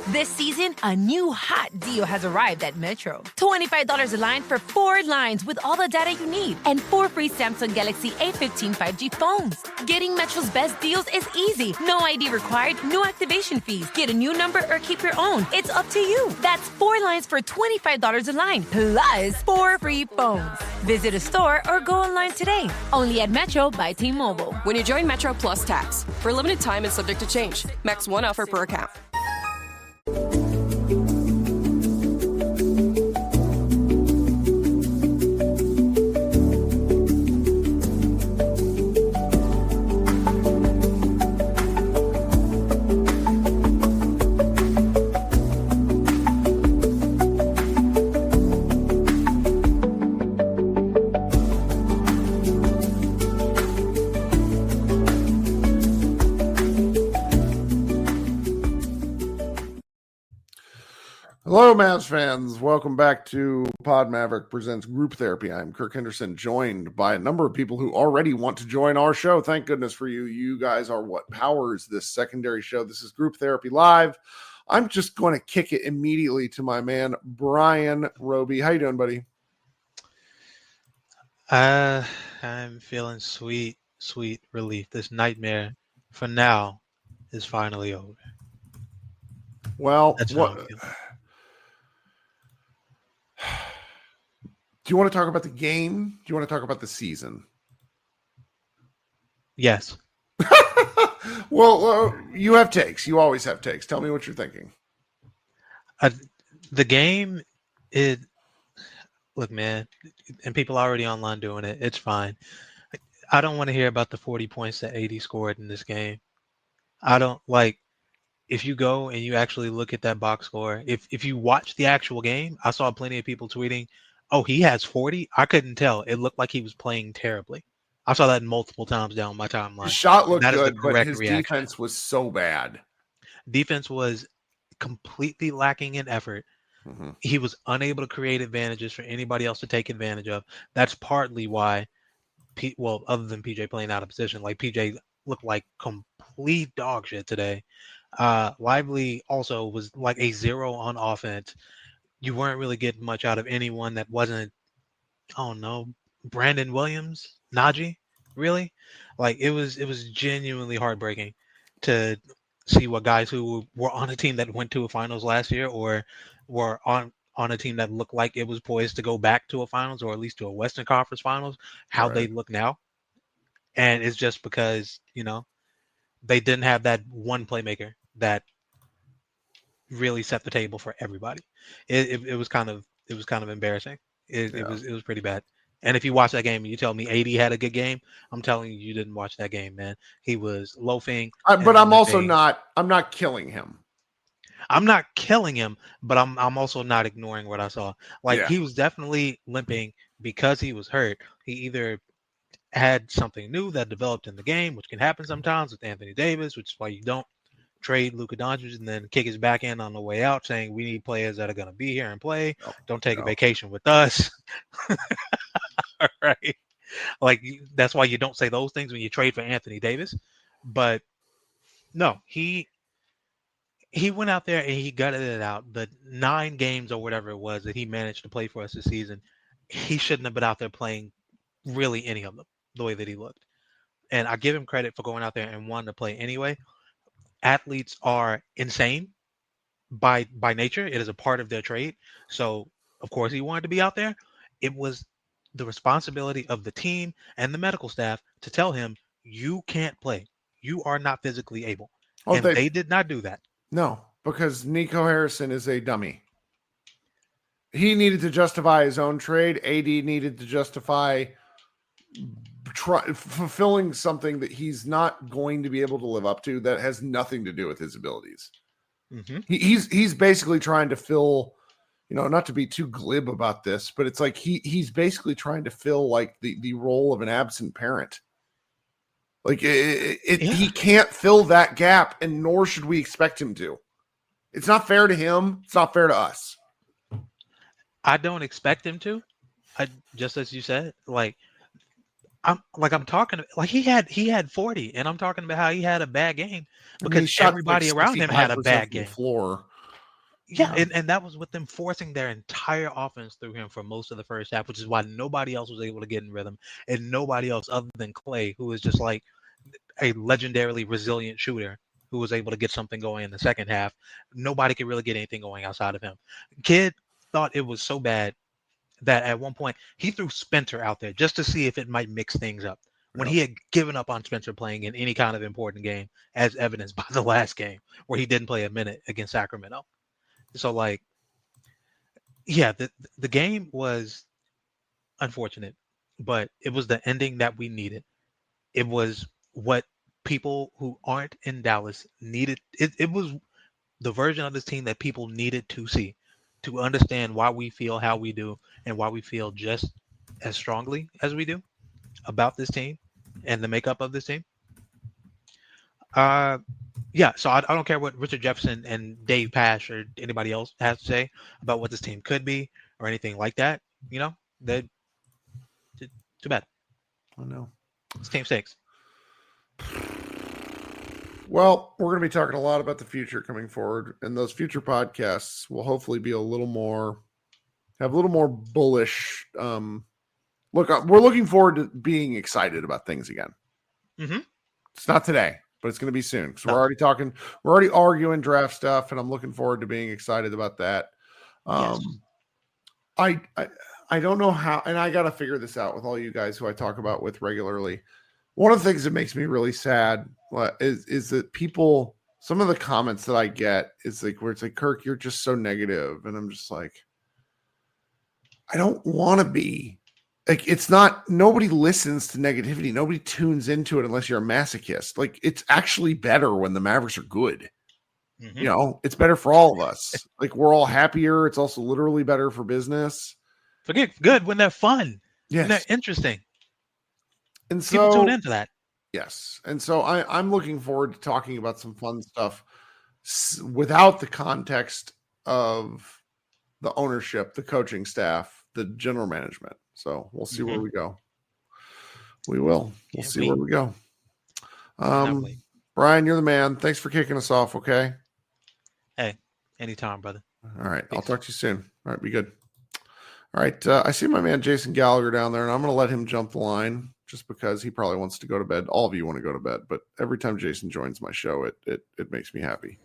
This season, a new hot deal has arrived at Metro. $25 a line for 4 lines with all the data you need and 4 free Samsung Galaxy A15 5G phones. Getting Metro's best deals is easy. No ID required, no activation fees. Get a new number or keep your own. It's up to you. That's 4 lines for $25 a line, plus 4 free phones. Visit a store or go online today. Only at Metro by T-Mobile. When you join Metro Plus Tax, for a limited time and subject to change. Max 1 offer per account. Hello, Mavs fans. Welcome back to Pod Maverick Presents Group Therapy. I'm Kirk Henderson, joined by a number of people who already want to join our show. Thank goodness for you. You guys are what powers this secondary show. This is Group Therapy Live. I'm just going to kick it immediately to my man, Brian Roby. How you doing, buddy? I'm feeling sweet relief. This nightmare, for now, is finally over. Well, That's what... how I'm feeling. Do you want to talk about the game? Do you want to talk about the season? Yes. Well, you have takes. You always have takes. Tell me what you're thinking. The game, look, man, and people are already online doing it. It's fine. I don't want to hear about the 40 points that AD scored in this game. I don't like. If you go and you actually look at that box score, if you watch the actual game, I saw plenty of people tweeting, "Oh, he has 40." I couldn't tell. It looked like he was playing terribly. I saw that multiple times down my timeline. His shot looked That is the good, but correct his reaction. defense was so bad. Defense was completely lacking in effort. Mm-hmm. He was unable to create advantages for anybody else to take advantage of. That's partly why, other than PJ playing out of position, like PJ looked like complete dog shit today. Lively also was like a 0 on offense. You weren't really getting much out of anyone that wasn't, I don't know, Brandon Williams, Najee, really. Like it was genuinely heartbreaking to see what guys who were on a team that went to a finals last year or were on a team that looked like it was poised to go back to a finals or at least to a Western Conference finals, how they look now. And it's just because, they didn't have that one playmaker that really set the table for everybody. It was kind of embarrassing. It was pretty bad. And if you watch that game and you tell me AD had a good game, I'm telling you, you didn't watch that game, man. He was loafing. But I'm also not killing him. I'm not killing him, but I'm also not ignoring what I saw. He was definitely limping because he was hurt. He either had something new that developed in the game, which can happen sometimes with Anthony Davis, which is why you don't trade Luka Doncic and then kick his back end on the way out saying we need players that are going to be here and play. Don't take a vacation with us. All right. That's why you don't say those things when you trade for Anthony Davis. But no, he went out there and he gutted it out. The 9 games or whatever it was that he managed to play for us this season, he shouldn't have been out there playing really any of them the way that he looked. And I give him credit for going out there and wanting to play anyway. Athletes are insane by nature. It is a part of their trade. So, of course, he wanted to be out there. It was the responsibility of the team and the medical staff to tell him, you can't play. You are not physically able. And they did not do that. No, because Nico Harrison is a dummy. He needed to justify his own trade. AD needed to justify fulfilling something that he's not going to be able to live up to that has nothing to do with his abilities. Mm-hmm. He's basically trying to fill, not to be too glib about this, but it's like he's basically trying to fill like the role of an absent parent. Like he can't fill that gap, and nor should we expect him to. It's not fair to him. It's not fair to us. I don't expect him to. Just as you said, I'm talking like he had 40, and I'm talking about how he had a bad game because everybody around him had a bad game. Floor. Yeah, and that was with them forcing their entire offense through him for most of the first half, which is why nobody else was able to get in rhythm, and nobody else other than Clay, who is just like a legendarily resilient shooter, who was able to get something going in the second half. Nobody could really get anything going outside of him. Kid thought it was so bad that at one point he threw Spencer out there just to see if it might mix things up. When he had given up on Spencer playing in any kind of important game, as evidenced by the last game where he didn't play a minute against Sacramento. So like, yeah, the game was unfortunate, but it was the ending that we needed. It was what people who aren't in Dallas needed. It was the version of this team that people needed to see, to understand why we feel how we do and why we feel just as strongly as we do about this team and the makeup of this team. Yeah, so I don't care what Richard Jefferson and Dave Pasch or anybody else has to say about what this team could be or anything like that. You know, that too bad. I know. It's team stakes. Well, we're going to be talking a lot about the future coming forward, and those future podcasts will hopefully be have a little more bullish. Look, we're looking forward to being excited about things again. Mm-hmm. It's not today, but it's going to be soon. So we're already arguing draft stuff, and I'm looking forward to being excited about that. Yes. I don't know how, and I got to figure this out with all you guys who I talk about with regularly. One of the things that makes me really sad is that people, some of the comments that I get is like, where it's like, Kirk, you're just so negative. And I'm just like, I don't want to be. Like, it's not, nobody listens to negativity. Nobody tunes into it unless you're a masochist. Like, it's actually better when the Mavericks are good. Mm-hmm. You know, it's better for all of us. Like, we're all happier. It's also literally better for business. Forget good when they're fun. Yes. When they're interesting. And so people tune into that. Yes. And so I'm looking forward to talking about some fun stuff without the context of the ownership, the coaching staff, the general management. So we'll see where we go. We will. We'll see where we go. Brian, you're the man. Thanks for kicking us off. Okay. Hey, anytime, brother. All right. Peace. I'll talk to you soon. All right. Be good. All right. I see my man Jason Gallagher down there, and I'm going to let him jump the line just because he probably wants to go to bed. All of you want to go to bed, but every time Jason joins my show, it makes me happy.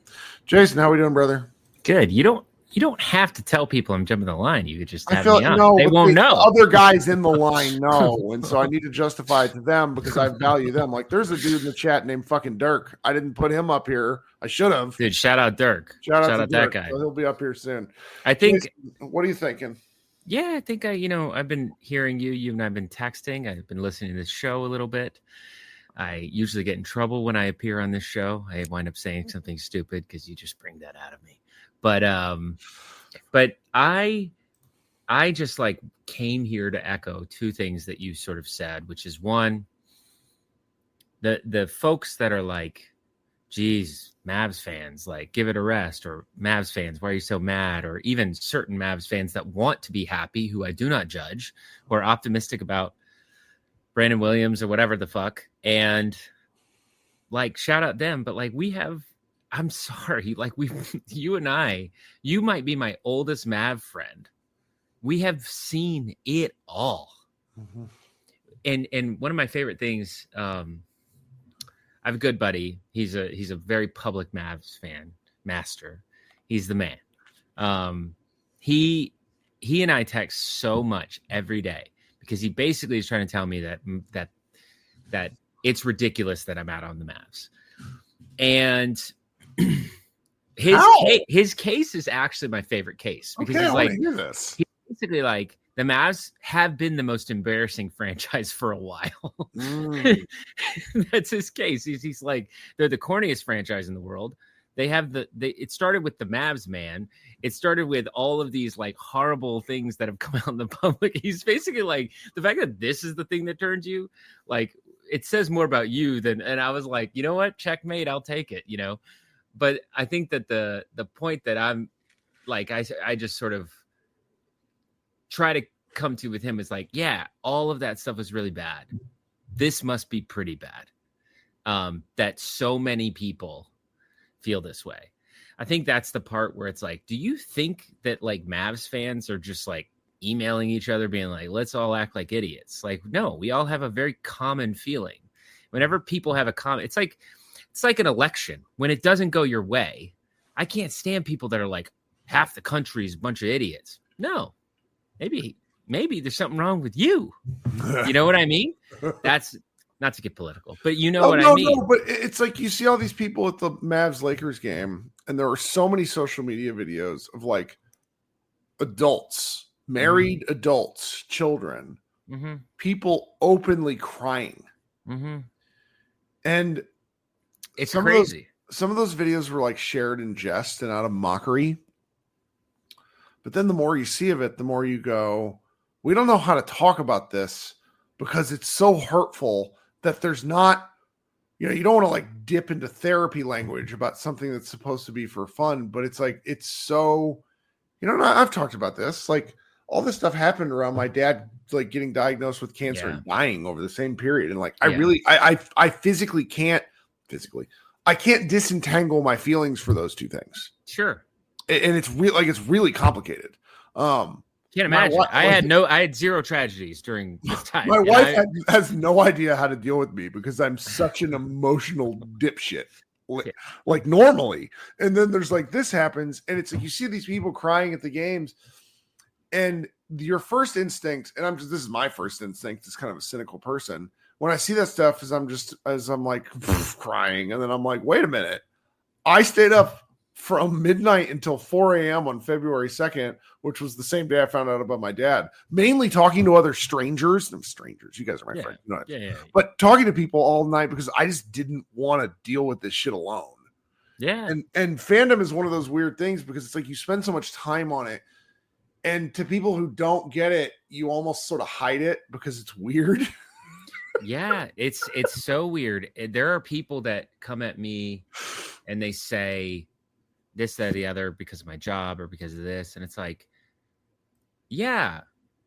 Jason, how we doing, brother? Good. You don't have to tell people I'm jumping the line. You could just have me on. No, they won't know. Other guys in the line know, and so I need to justify it to them because I value them. Like, there's a dude in the chat named fucking Dirk. I didn't put him up here. I should have. Dude, shout out Dirk. Shout out that Dirk. guy. So he'll be up here soon. I think. Jason, what are you thinking? Yeah, I think I've been hearing you. You and I've been texting. I've been listening to this show a little bit. I usually get in trouble when I appear on this show. I wind up saying something stupid because you just bring that out of me. But I just like came here to echo two things that you sort of said, which is one, the folks that are like, geez, Mavs fans, like, give it a rest, or Mavs fans, why are you so mad? Or even certain Mavs fans that want to be happy, who I do not judge, who are optimistic about Brandon Williams or whatever the fuck. And like, shout out them. But like, I'm sorry, like you and I, you might be my oldest Mav friend. We have seen it all. Mm-hmm. And one of my favorite things, I have a good buddy. He's a very public Mavs fan, master. He's the man. He and I text so much every day because he basically is trying to tell me that it's ridiculous that I'm out on the Mavs. And his case is actually my favorite case because he's like, he's basically like, the Mavs have been the most embarrassing franchise for a while. That's his case. He's like, they're the corniest franchise in the world. They have it started with the Mavs, man. It started with all of these like horrible things that have come out in the public. He's basically like, the fact that this is the thing that turns you, like, it says more about you than, and I was like, you know what? Checkmate. I'll take it, but I think that the point that I'm like, I just sort of try to come to with him is like, yeah, all of that stuff is really bad. This must be pretty bad. That so many people feel this way. I think that's the part where it's like, do you think that like Mavs fans are just like emailing each other being like, let's all act like idiots? Like, no, we all have a very common feeling. Whenever people have a common, it's like an election. When it doesn't go your way, I can't stand people that are like, half the country's a bunch of idiots. No, maybe there's something wrong with you. You know what I mean? That's not to get political, but you know what I mean. No, but it's like you see all these people at the Mavs-Lakers game, and there are so many social media videos of like adults, married adults, children, people openly crying. And it's crazy. Some of those videos were like shared in jest and out of mockery. But then the more you see of it, the more you go, we don't know how to talk about this because it's so hurtful that there's not, you don't want to like dip into therapy language about something that's supposed to be for fun, but it's like, it's so, I've talked about this, like all this stuff happened around my dad, like getting diagnosed with cancer and dying over the same period. And like, I physically can't disentangle my feelings for those two things. Sure. And it's really complicated. Can't imagine. I had zero tragedies during this time. My wife has no idea how to deal with me because I'm such an emotional dipshit, like normally. And then there's like this happens, and it's like you see these people crying at the games, and your first instinct, and this is my first instinct, is kind of a cynical person. When I see that stuff, I'm like crying, and then I'm like, wait a minute, I stayed up from midnight until 4 a.m. on February 2nd, which was the same day I found out about my dad, mainly talking to other strangers. I'm strangers. You guys are my friends. But talking to people all night because I just didn't want to deal with this shit alone. Yeah. And fandom is one of those weird things because it's like you spend so much time on it. And to people who don't get it, you almost sort of hide it because it's weird. Yeah, it's so weird. There are people that come at me and they say this, that, or the other because of my job or because of this. And it's like, yeah,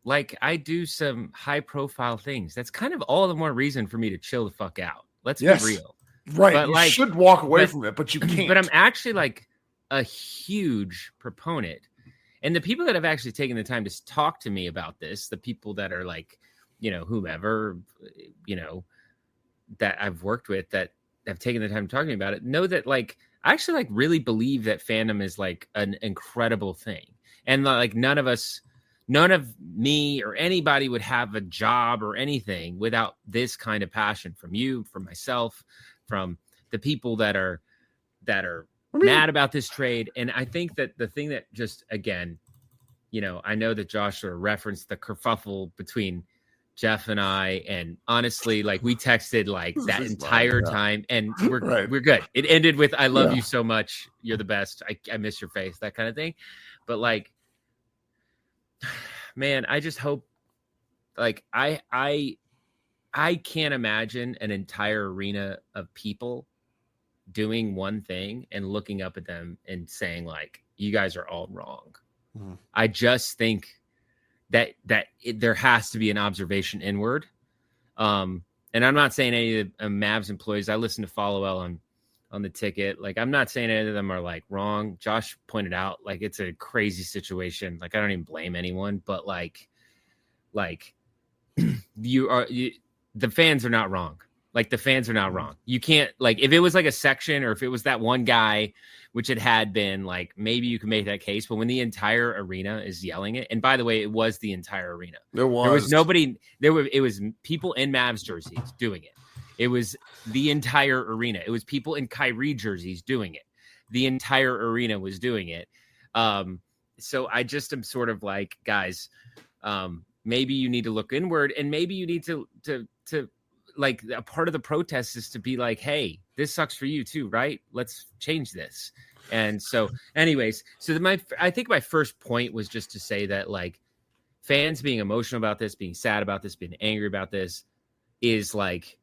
like I do some high profile things. That's kind of all the more reason for me to chill the fuck out. Let's be real. Right. But you should walk away from it, but you can't. But I'm actually like a huge proponent. And the people that have actually taken the time to talk to me about this, the people that are like, whomever, that I've worked with that have taken the time to talk to me about it, know that like, I actually like really believe that fandom is like an incredible thing. And like none of me or anybody would have a job or anything without this kind of passion from you, from myself, from the people that are mad about this trade. And I think that the thing that just, again, I know that Josh sort of referenced the kerfuffle between Jeff and I, and honestly, like we texted like that entire time, and we're good. It ended with "I love you so much, you're the best. I miss your face," that kind of thing. But like, man, I just hope, like, I can't imagine an entire arena of people doing one thing and looking up at them and saying like, "You guys are all wrong." I just think that there has to be an observation inward. And I'm not saying any of the Mavs employees, I listen to Follow L on the ticket. Like, I'm not saying any of them are like wrong. Josh pointed out, like, it's a crazy situation. Like, I don't even blame anyone, but like the fans are not wrong. Like, the fans are not wrong. You can't, like, if it was like a section or if it was that one guy, which it had been, like, maybe you can make that case. But when the entire arena is yelling it, and by the way, it was the entire arena. There was nobody. It was people in Mavs jerseys doing it. It was the entire arena. It was people in Kyrie jerseys doing it. The entire arena was doing it. So I just am sort of like, guys, maybe you need to look inward, and maybe you need to like, a part of the protest is to be like, hey, this sucks for you too, right? Let's change this. And so anyways, so I think my first point was just to say that, like, fans being emotional about this, being sad about this, being angry about this is like,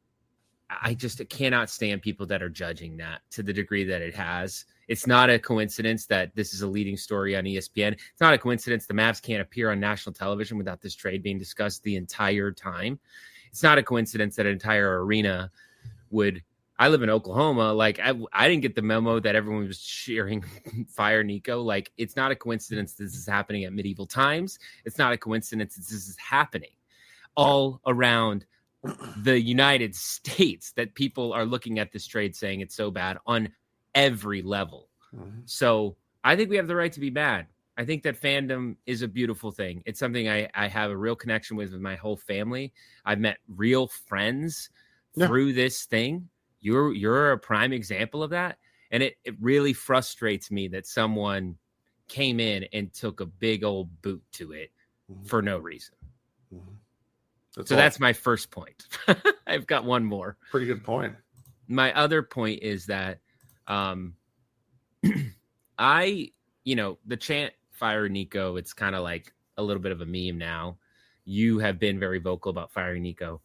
I cannot stand people that are judging that to the degree that it has. It's not a coincidence that this is a leading story on ESPN. It's not a coincidence the Mavs can't appear on national television without this trade being discussed the entire time. It's not a coincidence that an entire arena would I live in Oklahoma. Like I didn't get the memo that everyone was cheering fire Nico. Like it's not a coincidence this is happening at medieval times. It's not a coincidence this is happening all around the United States, that people are looking at this trade saying it's so bad on every level. Mm-hmm. So I think we have the right to be mad. I think that fandom is a beautiful thing. It's something I have a real connection with my whole family. I've met real friends through this thing. You're a prime example of that. And it really frustrates me that someone came in and took a big old boot to it for no reason. Mm-hmm. That's my first point. I've got one more. Pretty good point. My other point is that the chant fire Nico, it's kind of like a little bit of a meme now. You have been very vocal about firing Nico.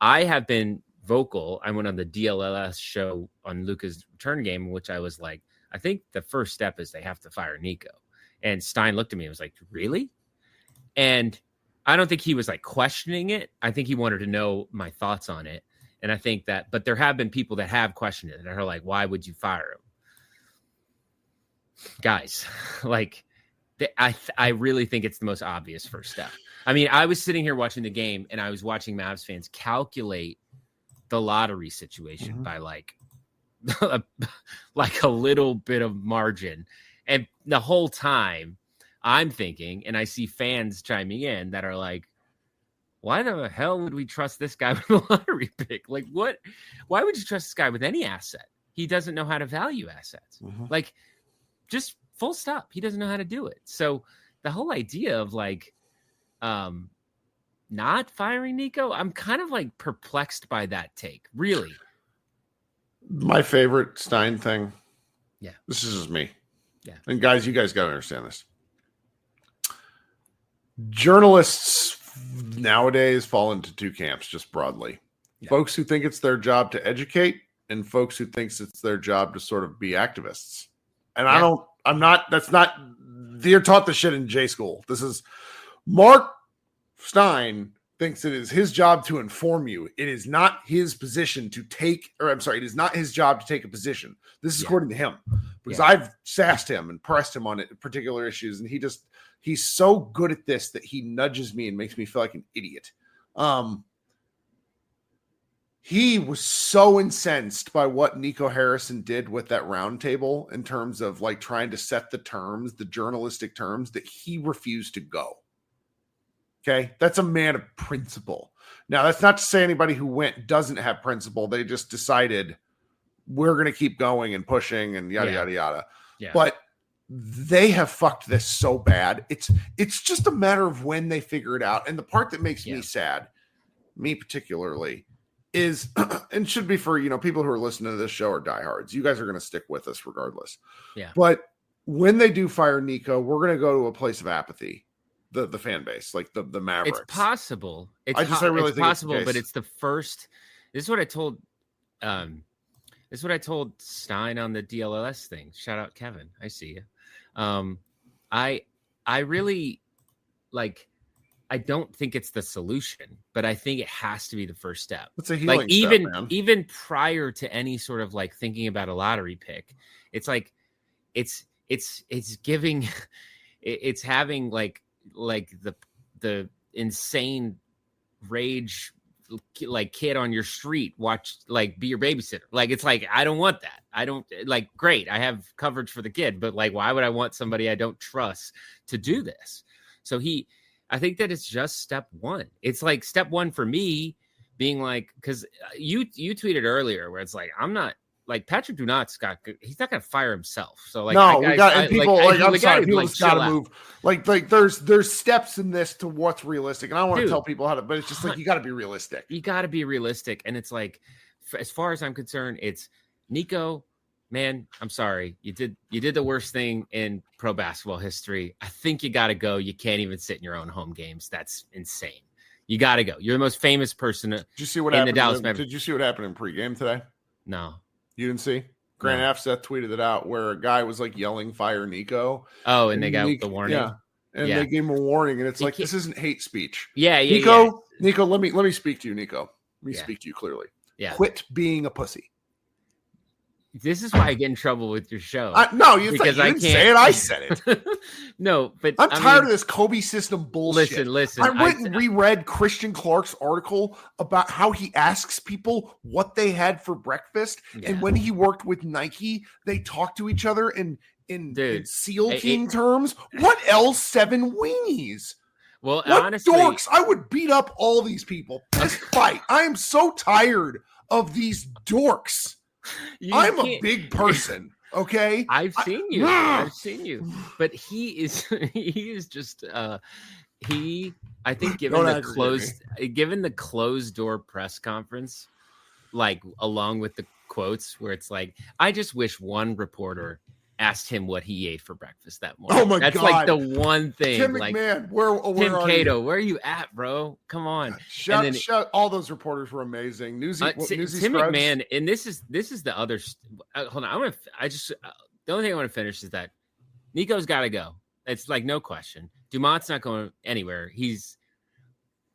I have been vocal. I went on the DLLS show on Luca's return game, in which I was like, I think the first step is they have to fire Nico. And Stein looked at me and was like, really? And I don't think he was like questioning it. I think he wanted to know my thoughts on it. And I think that, but there have been people that have questioned it and are like, why would you fire him? Guys, like, I really think it's the most obvious first step. I mean, I was sitting here watching the game and I was watching Mavs fans calculate the lottery situation by like a little bit of margin. And the whole time I'm thinking, and I see fans chiming in that are like, why the hell would we trust this guy with a lottery pick? Like, what? Why would you trust this guy with any asset? He doesn't know how to value assets. Like, just full stop. He doesn't know how to do it. So the whole idea of like not firing Nico, I'm kind of like perplexed by that take. Really. My favorite Stein thing. Yeah. This is just me. Yeah. And guys, you guys got to understand this. Journalists nowadays fall into two camps, just broadly. Yeah. Folks who think it's their job to educate and folks who thinks it's their job to sort of be activists. And they're taught the shit in J school. This is Mark Stein thinks it is his job to inform you. It is not his position to take, it is not his job to take a position. This is according to him, because I've sassed him and pressed him on particular issues. And he's so good at this that he nudges me and makes me feel like an idiot. He was so incensed by what Nico Harrison did with that roundtable in terms of like trying to set the terms, the journalistic terms, that he refused to go. Okay. That's a man of principle. Now, that's not to say anybody who went doesn't have principle. They just decided we're going to keep going and pushing and yada, yada, yada. Yeah. But they have fucked this so bad. It's just a matter of when they figure it out. And the part that makes me sad, me particularly, is, and should be for, people who are listening to this show are diehards. You guys are going to stick with us regardless. Yeah. But when they do fire Nico, we're going to go to a place of apathy. The fan base, like the Mavericks. It's possible. I really think possible, but it's the first. This is what I told. This is what I told Stein on the DLLS thing. Shout out Kevin. I see you. I really like. I don't think it's the solution, but I think it has to be the first step. It's a healing step, man. Even prior to any sort of like thinking about a lottery pick, it's like it's giving. It's having like the insane rage like kid on your street watch like be your babysitter. Like it's like I don't want that. I don't like great. I have coverage for the kid, but like why would I want somebody I don't trust to do this? So I think that it's just step one. It's like step one for me being like, because you tweeted earlier where it's like I'm not. Like Patrick Dunat's he's not gonna fire himself. So like, no, people got to move. Like there's steps in this to what's realistic, and I don't want to tell people how to, but it's just like you got to be realistic. You got to be realistic, and it's like, as far as I'm concerned, it's Nico. Man, I'm sorry, you did the worst thing in pro basketball history. I think you got to go. You can't even sit in your own home games. That's insane. You got to go. You're the most famous person. Did you see what happened? Did you see what happened in pregame today? No. You didn't see? Grant Afseth tweeted it out where a guy was like yelling "Fire Nico." Oh, and they got the warning. Yeah, and they gave him a warning, and it's like this isn't hate speech. Yeah. Nico, let me speak to you, Nico. Let me speak to you clearly. Yeah. Quit being a pussy. This is why I get in trouble with your show. No, you didn't say it. I said it. No, but I'm tired of this Kobe system bullshit. Listen. I went and reread Christian Clark's article about how he asks people what they had for breakfast, and when he worked with Nike, they talked to each other in SEAL team terms. What else? 7 weenies. Well, what honestly, dorks! I would beat up all these people. This fight. I am so tired of these dorks. I'm a big person, okay? I've seen you. But he is just I think given the closed door press conference, like along with the quotes where it's like, I just wish one reporter asked him what he ate for breakfast that morning. Oh my God. That's like the one thing. Tim like, McMahon, where Tim Cato, where are you at, bro? Come on. Shout all those reporters were amazing. Tim McMahon, and this is the other hold on. The only thing I want to finish is that Nico's got to go. It's like no question. Dumont's not going anywhere. He's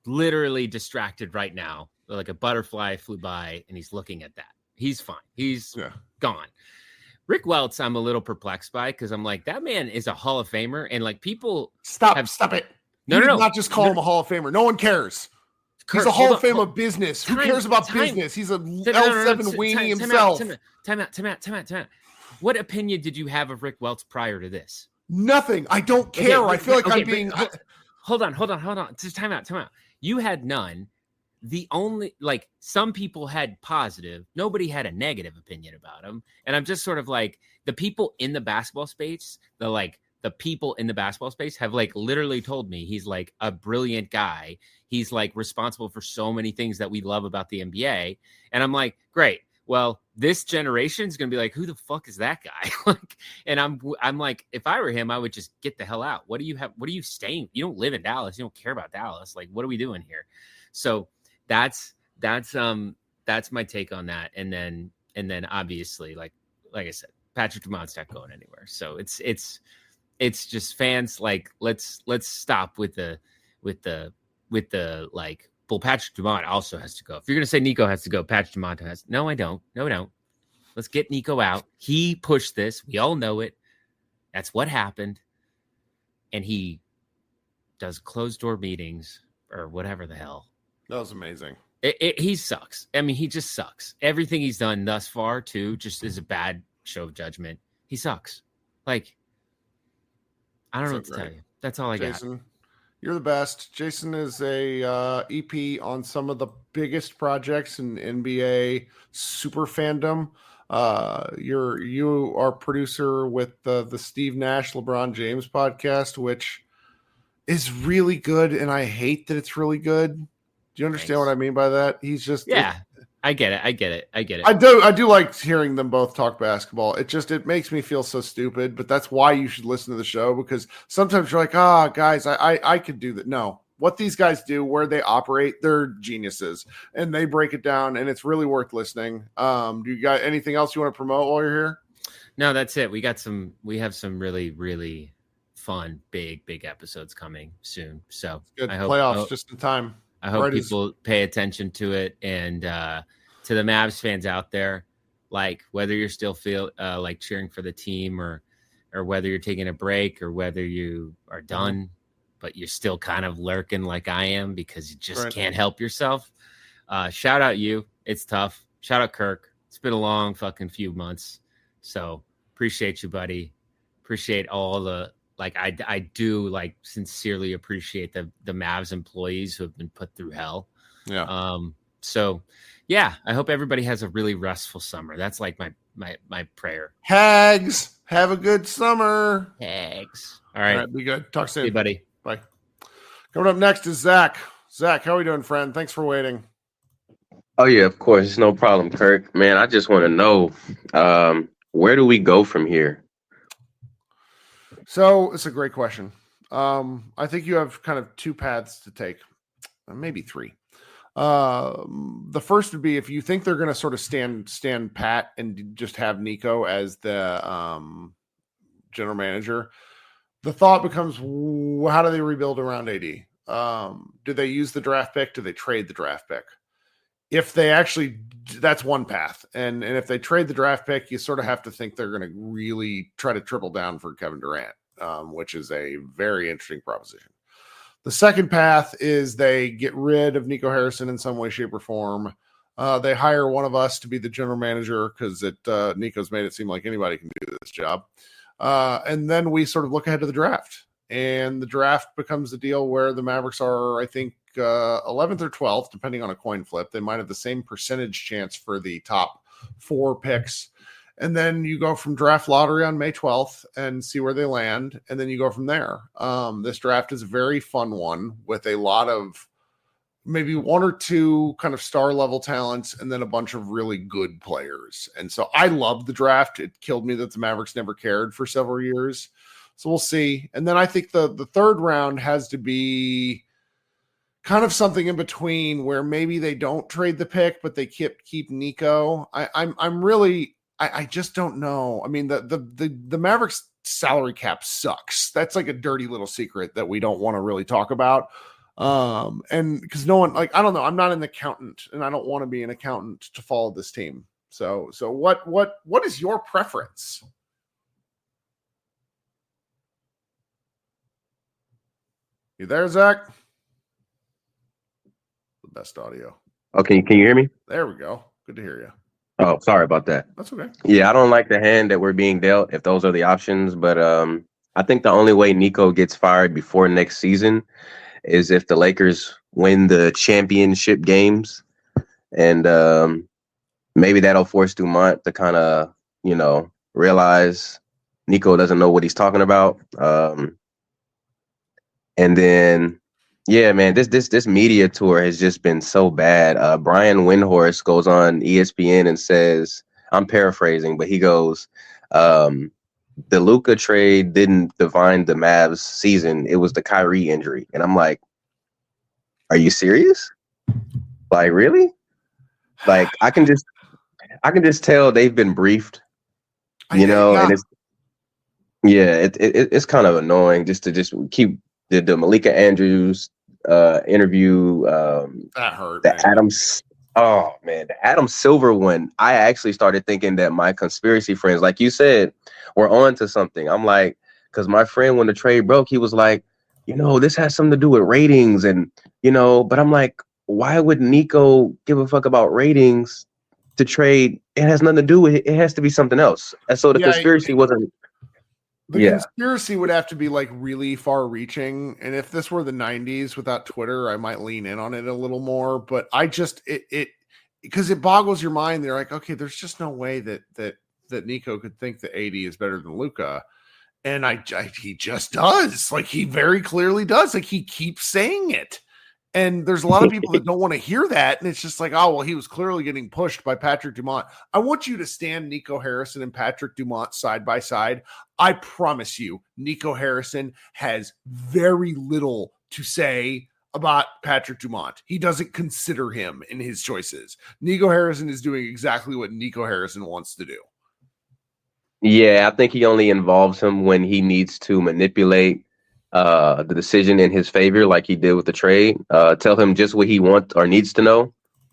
literally distracted right now. Like a butterfly flew by and he's looking at that. He's fine. He's gone. Rick Welts, I'm a little perplexed by because I'm like, that man is a Hall of Famer, and like people stop it. No, not just call him a Hall of Famer. No one cares. He's a Hall of Fame of business. Who cares about business? He's a L7 weenie himself. Time out. What opinion did you have of Rick Welts prior to this? Nothing. I don't care. I feel like I'm being. Hold on. Just time out. You had none. The only, like, some people had positive, nobody had a negative opinion about him. And I'm just sort of like, the people in the basketball space, the people in the basketball space have like literally told me he's like a brilliant guy. He's like responsible for so many things that we love about the NBA. And I'm like, great. Well, this generation is going to be like, who the fuck is that guy? And I'm like, if I were him, I would just get the hell out. What are you staying? You don't live in Dallas. You don't care about Dallas. Like, what are we doing here? So that's my take on that. And then obviously, like I said, Patrick Dumont's not going anywhere. So it's just fans like, let's stop with the like, well, Patrick Dumont also has to go. If you're going to say Nico has to go, Patrick Dumont has. No, I don't. No. Let's get Nico out. He pushed this. We all know it. That's what happened. And he does closed door meetings or whatever the hell. That was amazing. He sucks. I mean, he just sucks. Everything he's done thus far, too, just is a bad show of judgment. He sucks. Like, I don't know what to tell you. That's all I got. You're the best. Jason is a EP on some of the biggest projects in NBA super fandom. You are producer with the Steve Nash LeBron James podcast, which is really good, and I hate that it's really good. Do you understand what I mean by that? He's just I get it. I do like hearing them both talk basketball. It makes me feel so stupid, but that's why you should listen to the show, because sometimes you're like, guys, I could do that. No, what these guys do, where they operate, they're geniuses, and they break it down, and it's really worth listening. Do you got anything else you want to promote while you're here? No, that's it. We have some really, really fun, big episodes coming soon. So good. I hope playoffs just in time. I hope people pay attention to it, and to the Mavs fans out there, like whether you're still like cheering for the team, or whether you're taking a break, or whether you are done, but you're still kind of lurking like I am because you just can't help yourself. Shout out you. It's tough. Shout out Kirk. It's been a long fucking few months. So appreciate you, buddy. Appreciate all the, like, I do like sincerely appreciate the Mavs employees who have been put through hell. Yeah. So yeah, I hope everybody has a really restful summer. That's like my prayer. Hags, have a good summer. Hags. All right. Be good. Talk soon. See you, buddy. Bye. Coming up next is Zach. Zach, how are we doing, friend? Thanks for waiting. Oh yeah, of course. It's no problem, Kirk. Man, I just want to know, where do we go from here? So it's a great question. I think you have kind of two paths to take, maybe three. The first would be if you think they're going to sort of stand pat and just have Nico as the general manager. The thought becomes, how do they rebuild around AD? Do they use the draft pick? Do they trade the draft pick? if they actually, that's one path. And if they trade the draft pick, you sort of have to think they're going to really try to triple down for Kevin Durant, which is a very interesting proposition. The second path is they get rid of Nico Harrison in some way, shape, or form. They hire one of us to be the general manager because Nico's made it seem like anybody can do this job. And then we sort of look ahead to the draft. And the draft becomes the deal where the Mavericks are, I think, 11th or 12th, depending on a coin flip. They might have the same percentage chance for the top 4 picks. And then you go from draft lottery on May 12th and see where they land. And then you go from there. This draft is a very fun one with a lot of maybe 1 or 2 kind of star level talents and then a bunch of really good players. And so I love the draft. It killed me that the Mavericks never cared for several years. So we'll see. And then I think the third round has to be kind of something in between where maybe they don't trade the pick, but they keep Nico. I just don't know. I mean, the Mavericks salary cap sucks. That's like a dirty little secret that we don't want to really talk about. And because no one, like, I don't know, I'm not an accountant and I don't want to be an accountant to follow this team. So what is your preference? You there, Zach? The best audio. Okay, can you hear me? There we go. Good to hear you. Oh, sorry about that. That's okay. Yeah, I don't like the hand that we're being dealt if those are the options, but I think the only way Nico gets fired before next season is if the Lakers win the championship games, and maybe that'll force Dumont to kind of, realize Nico doesn't know what he's talking about. And then, yeah, man, this media tour has just been so bad. Brian Windhorst goes on ESPN and says, I'm paraphrasing, but he goes, the Luka trade didn't define the Mavs season. It was the Kyrie injury. And I'm like, are you serious? Like, really? Like, I can just tell they've been briefed, and it's kind of annoying just to keep the Malika Andrews interview. That hurt. The Adams. Oh man, the Adam Silver one. I actually started thinking that my conspiracy friends, like you said, were on to something. I'm like, because my friend, when the trade broke, he was like, this has something to do with ratings, and but I'm like, why would Nico give a fuck about ratings to trade? It has nothing to do with it. It has to be something else. And so the conspiracy wasn't. The conspiracy would have to be like really far reaching. And if this were the 90s without Twitter, I might lean in on it a little more. But I just, because it boggles your mind. They're like, okay, there's just no way that Nico could think that AD is better than Luka. And he just does. Like, he very clearly does. Like, he keeps saying it. And there's a lot of people that don't want to hear that. And it's just like, oh, well, he was clearly getting pushed by Patrick Dumont. I want you to stand Nico Harrison and Patrick Dumont side by side. I promise you, Nico Harrison has very little to say about Patrick Dumont. He doesn't consider him in his choices. Nico Harrison is doing exactly what Nico Harrison wants to do. Yeah, I think he only involves him when he needs to manipulate the decision in his favor, like he did with the trade. Tell him just what he wants or needs to know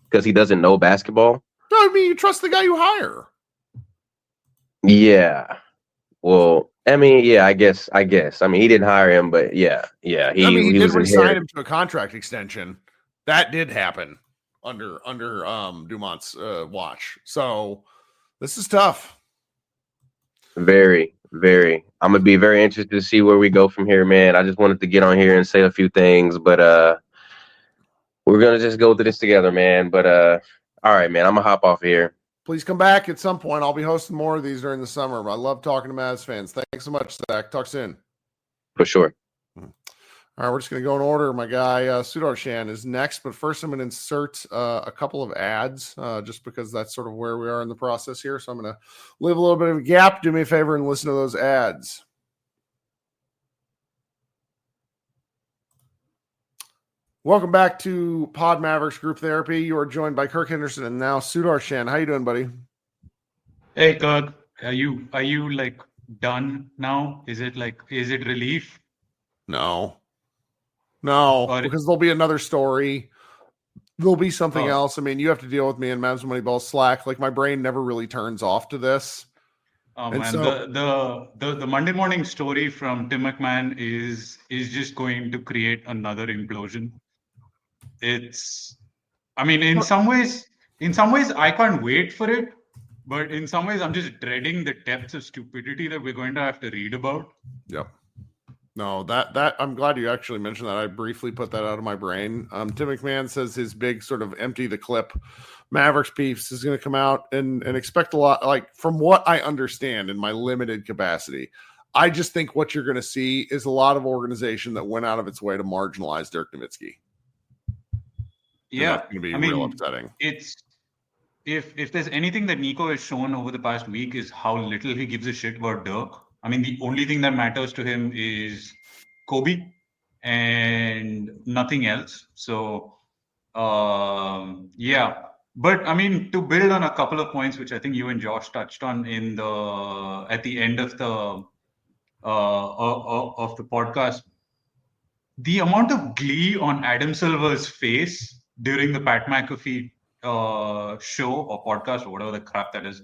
because he doesn't know basketball. No, I mean, you trust the guy you hire. Yeah. Well, I mean, yeah, I guess. I mean, he didn't hire him, but yeah. He did resign him to a contract extension. That did happen under Dumont's watch. So this is tough. Very, very. I'm gonna be very interested to see where we go from here, man. I just wanted to get on here and say a few things, but we're gonna just go through this together, man. But all right, man, I'm gonna hop off of here. Please come back at some point. I'll be hosting more of these during the summer. I love talking to Mavs fans. Thanks so much, Zach. Talk soon. For sure. All right, we're just going to go in order. My guy, Sudarshan, is next. But first, I'm going to insert a couple of ads just because that's sort of where we are in the process here. So I'm going to leave a little bit of a gap. Do me a favor and listen to those ads. Welcome back to Pod Mavericks Group Therapy. You are joined by Kirk Henderson and now Sudarshan. How you doing, buddy? Hey, Kirk. Are you like done now? Is it relief? No, because there'll be another story. there'll be something else. I mean, you have to deal with me in Mavs Moneyball Slack. Like my brain never really turns off to this. Oh man, the Monday morning story from Tim McMahon is just going to create another implosion. I mean, in some ways, I can't wait for it. But in some ways, I'm just dreading the depths of stupidity that we're going to have to read about. Yep. No, that I'm glad you actually mentioned that. I briefly put that out of my brain. Tim McMahon says his big sort of empty the clip Mavericks piece is going to come out and expect a lot. Like from what I understand in my limited capacity, I just think what you're going to see is a lot of organization that went out of its way to marginalize Dirk Nowitzki. Yeah, that's going to be real upsetting. If there's anything that Nico has shown over the past week is how little he gives a shit about Dirk. I mean, the only thing that matters to him is Kobe and nothing else. So, yeah. But I mean, to build on a couple of points, which I think you and Josh touched on at the end of the podcast, the amount of glee on Adam Silver's face during the Pat McAfee show or podcast or whatever the crap that is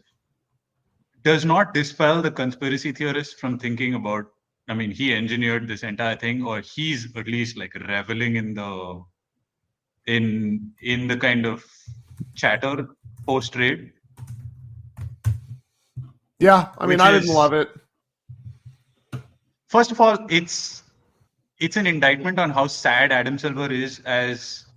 does not dispel the conspiracy theorists from thinking about, I mean, he engineered this entire thing, or he's at least like reveling in the kind of chatter post trade. Yeah, I mean, I didn't love it. First of all, it's an indictment on how sad Adam Silver is as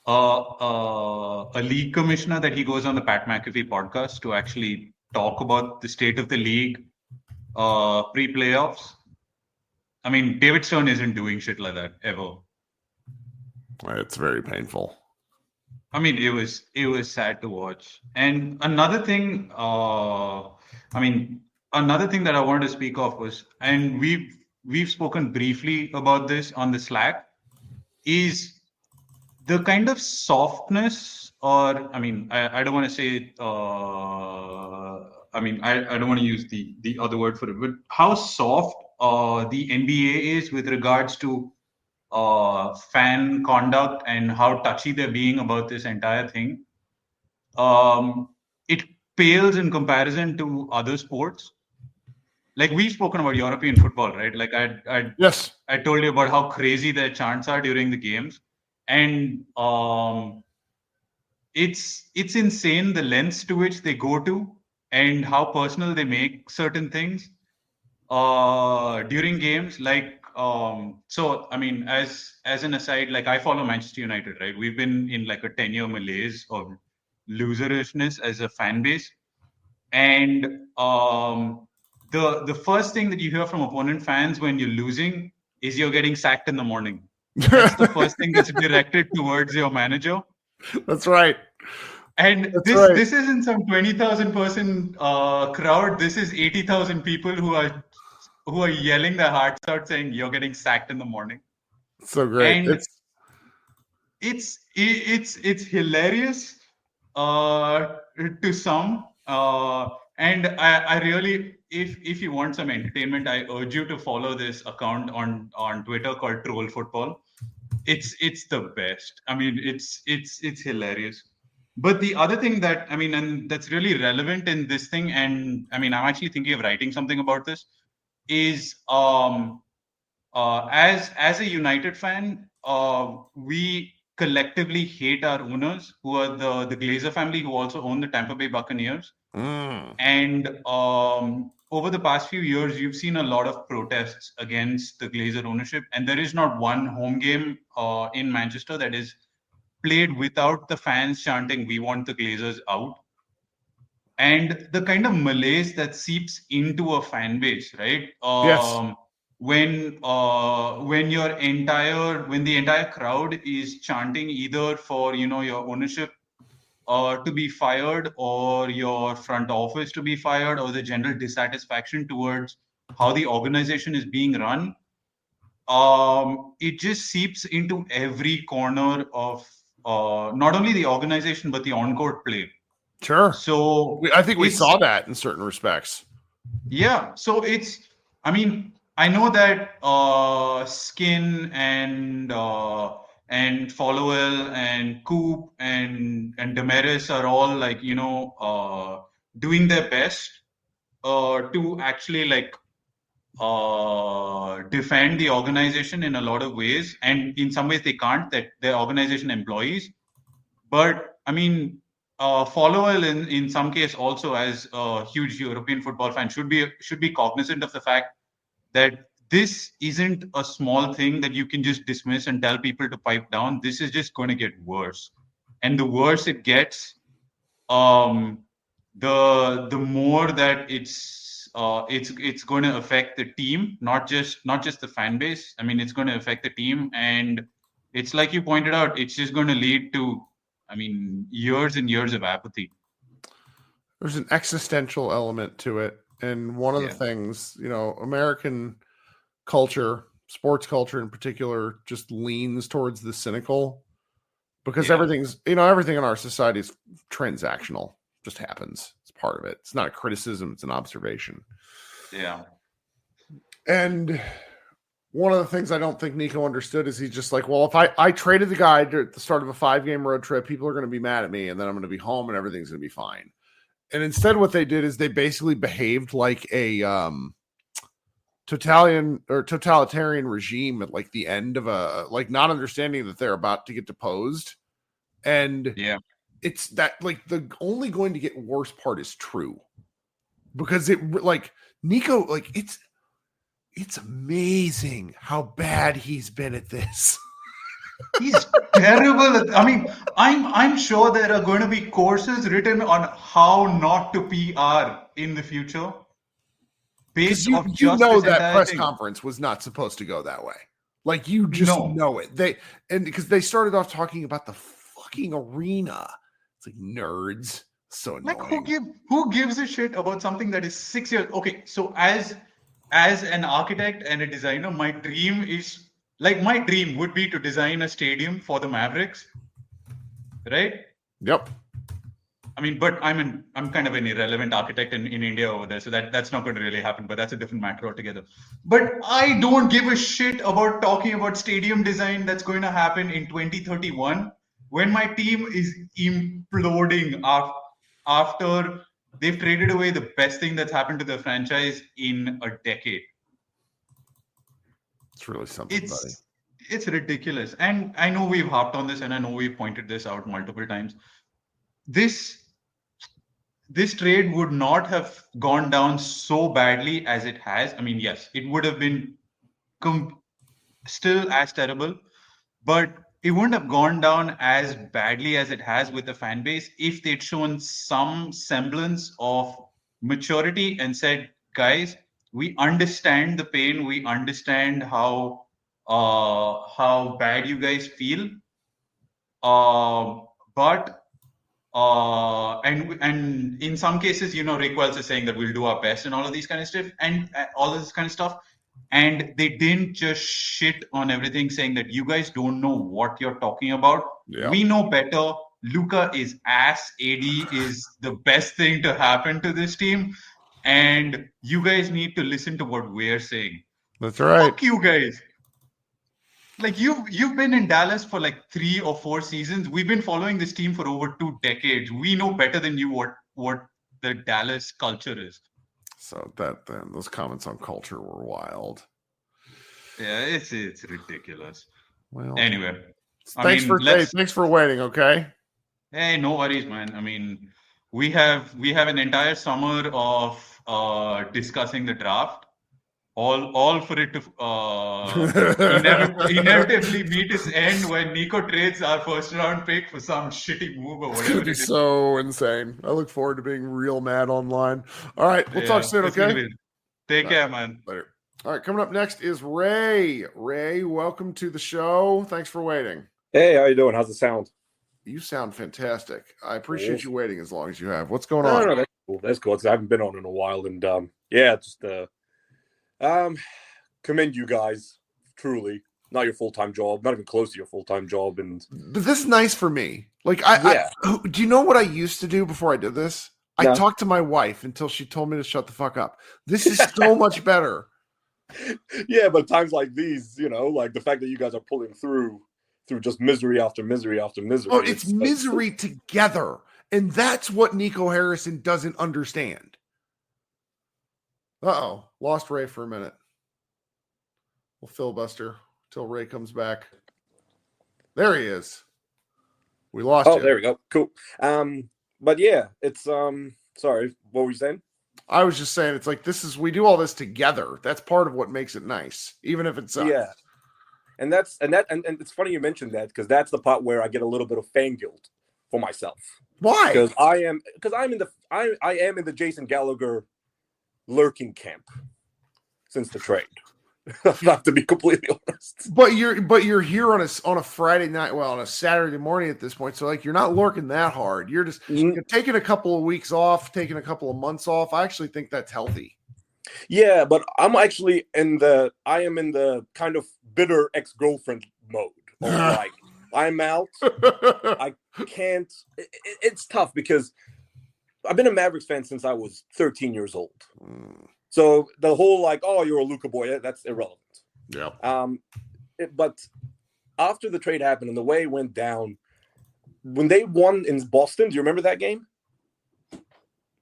a league commissioner, that he goes on the Pat McAfee podcast to actually talk about the state of the league pre-playoffs. I mean, David Stern isn't doing shit like that ever. It's very painful. I mean, it was sad to watch. And another thing that I wanted to speak of was, and we've spoken briefly about this on the Slack, is the kind of softness, or I mean, I don't want to say, I don't want to use the other word for it, but how soft the NBA is with regards to fan conduct and how touchy they're being about this entire thing. It pales in comparison to other sports. Like we've spoken about European football, right? Like I told you about how crazy their chants are during the games. And it's insane the lengths to which they go to and how personal they make certain things during games. Like, so I mean, as an aside, like I follow Manchester United, right? We've been in like a 10-year malaise of loserishness as a fan base, and the first thing that you hear from opponent fans when you're losing is you're getting sacked in the morning. That's the first thing that's directed towards your manager. That's right. And this isn't some 20,000 person crowd. This is 80,000 people who are yelling their hearts out, saying you're getting sacked in the morning. So great. And it's hilarious to some. And I really, if you want some entertainment, I urge you to follow this account on Twitter called Troll Football. It's the best. I mean, it's hilarious. But the other thing that, I mean, and that's really relevant in this thing, and I mean, I'm actually thinking of writing something about this, is as a United fan, we collectively hate our owners, who are the Glazer family, who also own the Tampa Bay Buccaneers. And over the past few years, you've seen a lot of protests against the Glazer ownership, and there is not one home game in Manchester that is played without the fans chanting, "We want the Glazers out." And the kind of malaise that seeps into a fan base, right? Yes. When the entire crowd is chanting either for your ownership to be fired, or your front office to be fired, or the general dissatisfaction towards how the organization is being run, it just seeps into every corner of not only the organization but the on-court play. Sure. So I think we saw that in certain respects. Yeah. So I mean, I know that Skin and and Followell and Coop and Damaris are all like, doing their best to actually like defend the organization in a lot of ways, and in some ways they can't, that they're organization employees. But I mean, Followell in some case also, as a huge European football fan, should be cognizant of the fact that this isn't a small thing that you can just dismiss and tell people to pipe down. This is just going to get worse, and the worse it gets, the more that it's going to affect the team, not just the fan base. I mean, it's going to affect the team, and it's like you pointed out, it's just going to lead to, I mean, years and years of apathy. There's an existential element to it, and one of the things, American culture, sports culture in particular, just leans towards the cynical, because everything in our society is transactional. Just happens. It's part of it. It's not a criticism, it's an observation. Yeah. And one of the things I don't think Nico understood is he's just like, well, if I traded the guy at the start of a 5-game road trip, people are going to be mad at me, and then I'm going to be home and everything's going to be fine. And instead what they did is they basically behaved like a totalitarian regime at like the end of not understanding that they're about to get deposed. And it's that, like, the only going to get worse part is true, because it, like, Nico, like, it's amazing how bad he's been at this. He's terrible. I mean, I'm sure there are going to be courses written on how not to PR in the future. Based off that press conference was not supposed to go that way. Like, you just know it. Because they started off talking about the fucking arena. It's like, nerds. So annoying. Like, who gives a shit about something that is 6 years? Okay, so as an architect and a designer, my dream would be to design a stadium for the Mavericks, right? Yep. I mean, but I'm kind of an irrelevant architect in India over there, so that's not going to really happen. But that's a different matter altogether. But I don't give a shit about talking about stadium design that's going to happen in 2031 when my team is imploding after they've traded away the best thing that's happened to the franchise in a decade. It's really something, buddy. It's ridiculous. And I know we've harped on this, and I know we've pointed this out multiple times. This trade would not have gone down so badly as it has. I mean, yes, it would have been still as terrible, but it wouldn't have gone down as badly as it has with the fan base if they'd shown some semblance of maturity and said, guys, we understand the pain. We understand how bad you guys feel. But in some cases, Rick Wells is saying that we'll do our best and all of these kind of stuff and all of this kind of stuff. And they didn't just shit on everything, saying that you guys don't know what you're talking about. Yeah. We know better. Luka is ass. AD is the best thing to happen to this team. And you guys need to listen to what we're saying. That's right. Fuck you guys. Like, you've been in Dallas for like 3 or 4 seasons. We've been following this team for over 2 decades. We know better than you what the Dallas culture is. So those comments on culture were wild. Yeah, it's ridiculous. Well, anyway, thanks for waiting. Okay. Hey, no worries, man. I mean, we have an entire summer of discussing the draft. All for it to inevitably meet its end when Nico trades our first round pick for some shitty move or whatever. It's so insane. I look forward to being real mad online. All right, we'll talk soon, okay? Take care, man. Later. All right, coming up next is Ray. Ray, welcome to the show. Thanks for waiting. Hey, how you doing? How's it sound? You sound fantastic. I appreciate you waiting as long as you have. What's going on? No, that's cool. That's cool. I haven't been on in a while, and commend you guys. Truly, not your full-time job, not even close to your full-time job, but this is nice for me. Like, do you know what I used to do before I did this? I talked to my wife until she told me to shut the fuck up. This is so much better. Yeah, but times like these, like the fact that you guys are pulling through through just misery after misery after misery. Oh, it's misery together. And that's what Nico Harrison doesn't understand. Uh-oh. Lost Ray for a minute. We'll filibuster till Ray comes back. There he is. We lost you. Oh, there we go. Cool. But yeah, it's sorry, what were you saying? I was just saying it's like we do all this together. That's part of what makes it nice, even if it sucks. Yeah. And it's funny you mentioned that, because that's the part where I get a little bit of fan guilt for myself. Why? Because I am in the Jason Gallagher lurking camp since the trade. I have to be completely honest. But you're here on a Friday night, well, on a Saturday morning at this point. So like you're not lurking that hard. You're just you're taking a couple of weeks off, taking a couple of months off. I actually think that's healthy. Yeah, but I'm actually in the kind of bitter ex-girlfriend mode. Like I'm out. I can't. It's tough because I've been a Mavericks fan since I was 13 years old. So the whole like, oh, you're a Luka boy, that's irrelevant. Yeah. But after the trade happened and the way it went down, when they won in Boston, do you remember that game?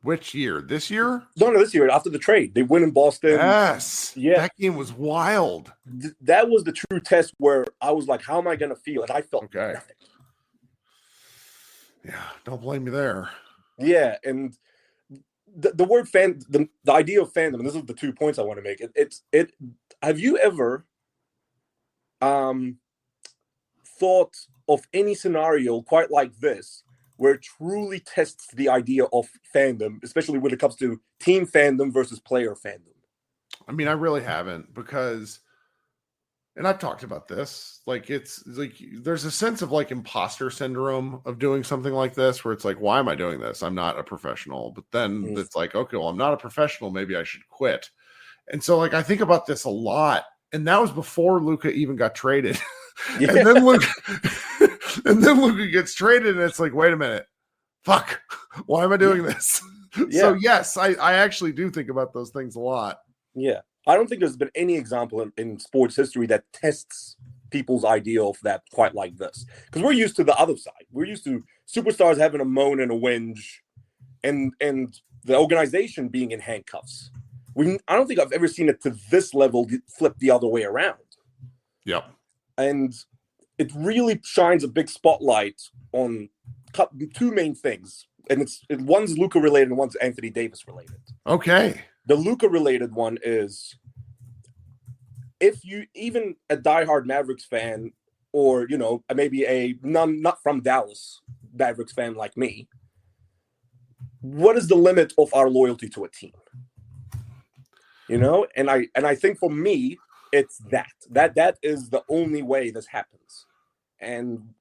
Which year? This year? No, this year. After the trade, they win in Boston. Yes. Yeah. That game was wild. That was the true test where I was like, how am I going to feel? And I felt okay. Nothing. Yeah, don't blame me there. Yeah, and the word fan, the idea of fandom, and this is the 2 points I want to make. It. Have you ever thought of any scenario quite like this, where it truly tests the idea of fandom, especially when it comes to team fandom versus player fandom? I mean, I really haven't, because, and I've talked about this, like it's like there's a sense of like imposter syndrome of doing something like this, where it's like, why am I doing this? I'm not a professional. But then it's like, okay, well, I'm not a professional. Maybe I should quit. And so like I think about this a lot. And that was before Luka even got traded. Yeah. and then Luka gets traded, and it's like, wait a minute. Fuck. Why am I doing this? Yeah. So yes, I actually do think about those things a lot. Yeah. I don't think there's been any example in sports history that tests people's idea of that quite like this. Because we're used to the other side. We're used to superstars having a moan and a whinge and the organization being in handcuffs. I don't think I've ever seen it to this level flip the other way around. Yep. And it really shines a big spotlight on two main things. And one's Luka related and one's Anthony Davis related. Okay. The Luka related one is, if you even a diehard Mavericks fan, or maybe a not from Dallas Mavericks fan like me, what is the limit of our loyalty to a team? And I think for me, it's that is the only way this happens. And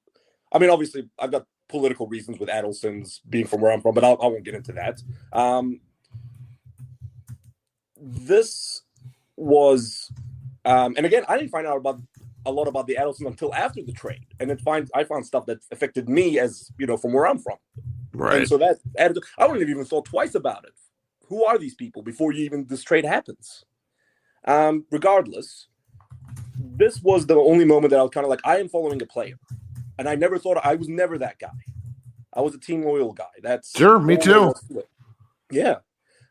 I mean, obviously, I've got political reasons with Adelson's being from where I'm from, but I won't get into that. This was, and again, I didn't find out a lot about the Adelson until after the trade, and I found stuff that affected me as from where I'm from. Right. And so that I wouldn't have even thought twice about it. Who are these people before this trade happens? Regardless, this was the only moment that I was kind of like, I am following a player, and I was never that guy. I was a team loyal guy. That's sure, me too. Yeah.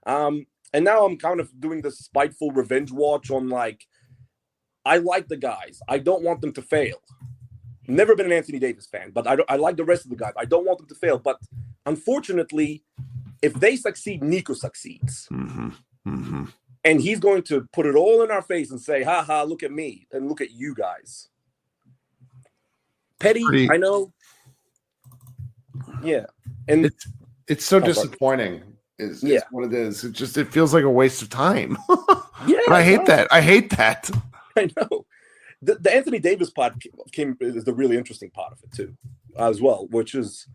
And now I'm kind of doing this spiteful revenge watch on like, I like the guys. I don't want them to fail. Never been an Anthony Davis fan, but I like the rest of the guys. I don't want them to fail. But unfortunately, if they succeed, Nico succeeds. Mm-hmm. Mm-hmm. And he's going to put it all in our face and say, ha ha, look at me and look at you guys. Petty, I know. Yeah. And it's so disappointing. Is what it is. It feels like a waste of time. Yeah. And I hate that. I know. The Anthony Davis part is the really interesting part of it too, as well, which is,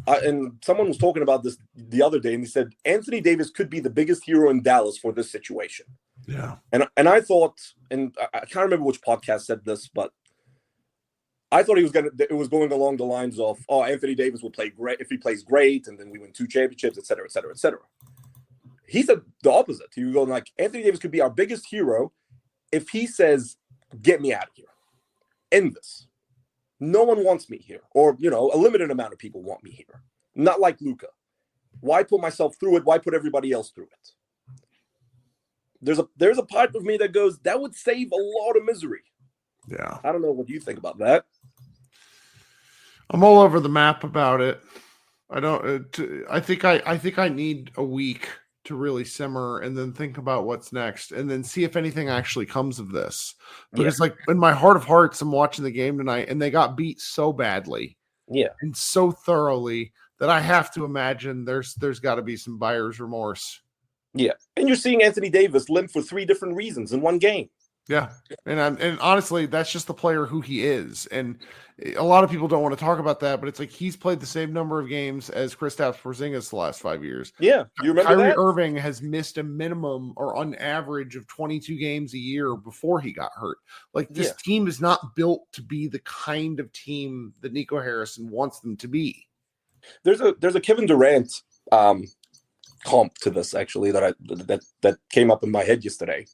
and someone was talking about this the other day, and he said Anthony Davis could be the biggest hero in Dallas for this situation. Yeah. And I thought, and I can't remember which podcast said this, but I thought it was going along the lines of, Anthony Davis will play great if he plays great, and then we win 2 championships, et cetera, et cetera, et cetera. He said the opposite. He was going like, Anthony Davis could be our biggest hero if he says, get me out of here. this. No one wants me here, or a limited amount of people want me here. Not like Luka. Why put myself through it? Why put everybody else through it? There's a part of me that goes, that would save a lot of misery. Yeah. I don't know what you think about that. I'm all over the map about it. I think I need a week to really simmer and then think about what's next and then see if anything actually comes of this. Because like in my heart of hearts, I'm watching the game tonight and they got beat so badly. Yeah. And so thoroughly that I have to imagine there's got to be some buyer's remorse. Yeah. And you're seeing Anthony Davis limp for 3 different reasons in one game. Yeah. And honestly, that's just the player who he is. And a lot of people don't want to talk about that, but it's like he's played the same number of games as Kristaps Porzingis the last 5 years. Yeah. You remember Kyrie that? Irving has missed a minimum or on average of 22 games a year before he got hurt. Like this team is not built to be the kind of team that Nico Harrison wants them to be. There's a Kevin Durant comp to this actually that came up in my head yesterday.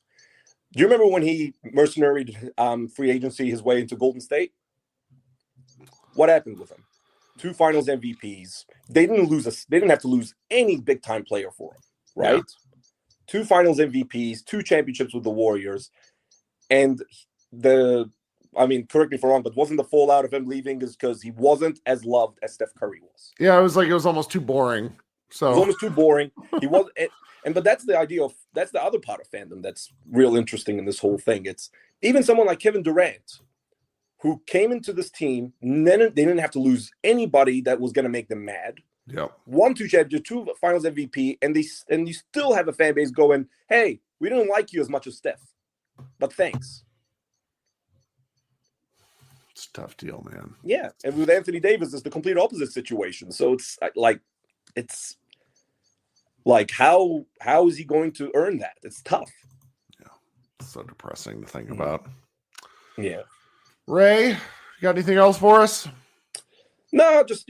Do you remember when he mercenaried free agency his way into Golden State? What happened with him? 2 Finals MVPs. They didn't have to lose any big time player for him, right? Yeah. 2 Finals MVPs, 2 championships with the Warriors, and correct me if I'm wrong, but wasn't the fallout of him leaving is because he wasn't as loved as Steph Curry was? Yeah, it was almost too boring. So it was almost too boring. He was. But that's the that's the other part of fandom that's real interesting in this whole thing. It's even someone like Kevin Durant, who came into this team, and then they didn't have to lose anybody that was going to make them mad. Yep. 1, 2 championships, 2 Finals MVP, and you still have a fan base going, "Hey, we didn't like you as much as Steph, but thanks." It's a tough deal, man. Yeah, and with Anthony Davis, it's the complete opposite situation. So it's like how is he going to earn that? It's tough. Yeah, it's so depressing to think about. Yeah. Ray, you got anything else for us? No, just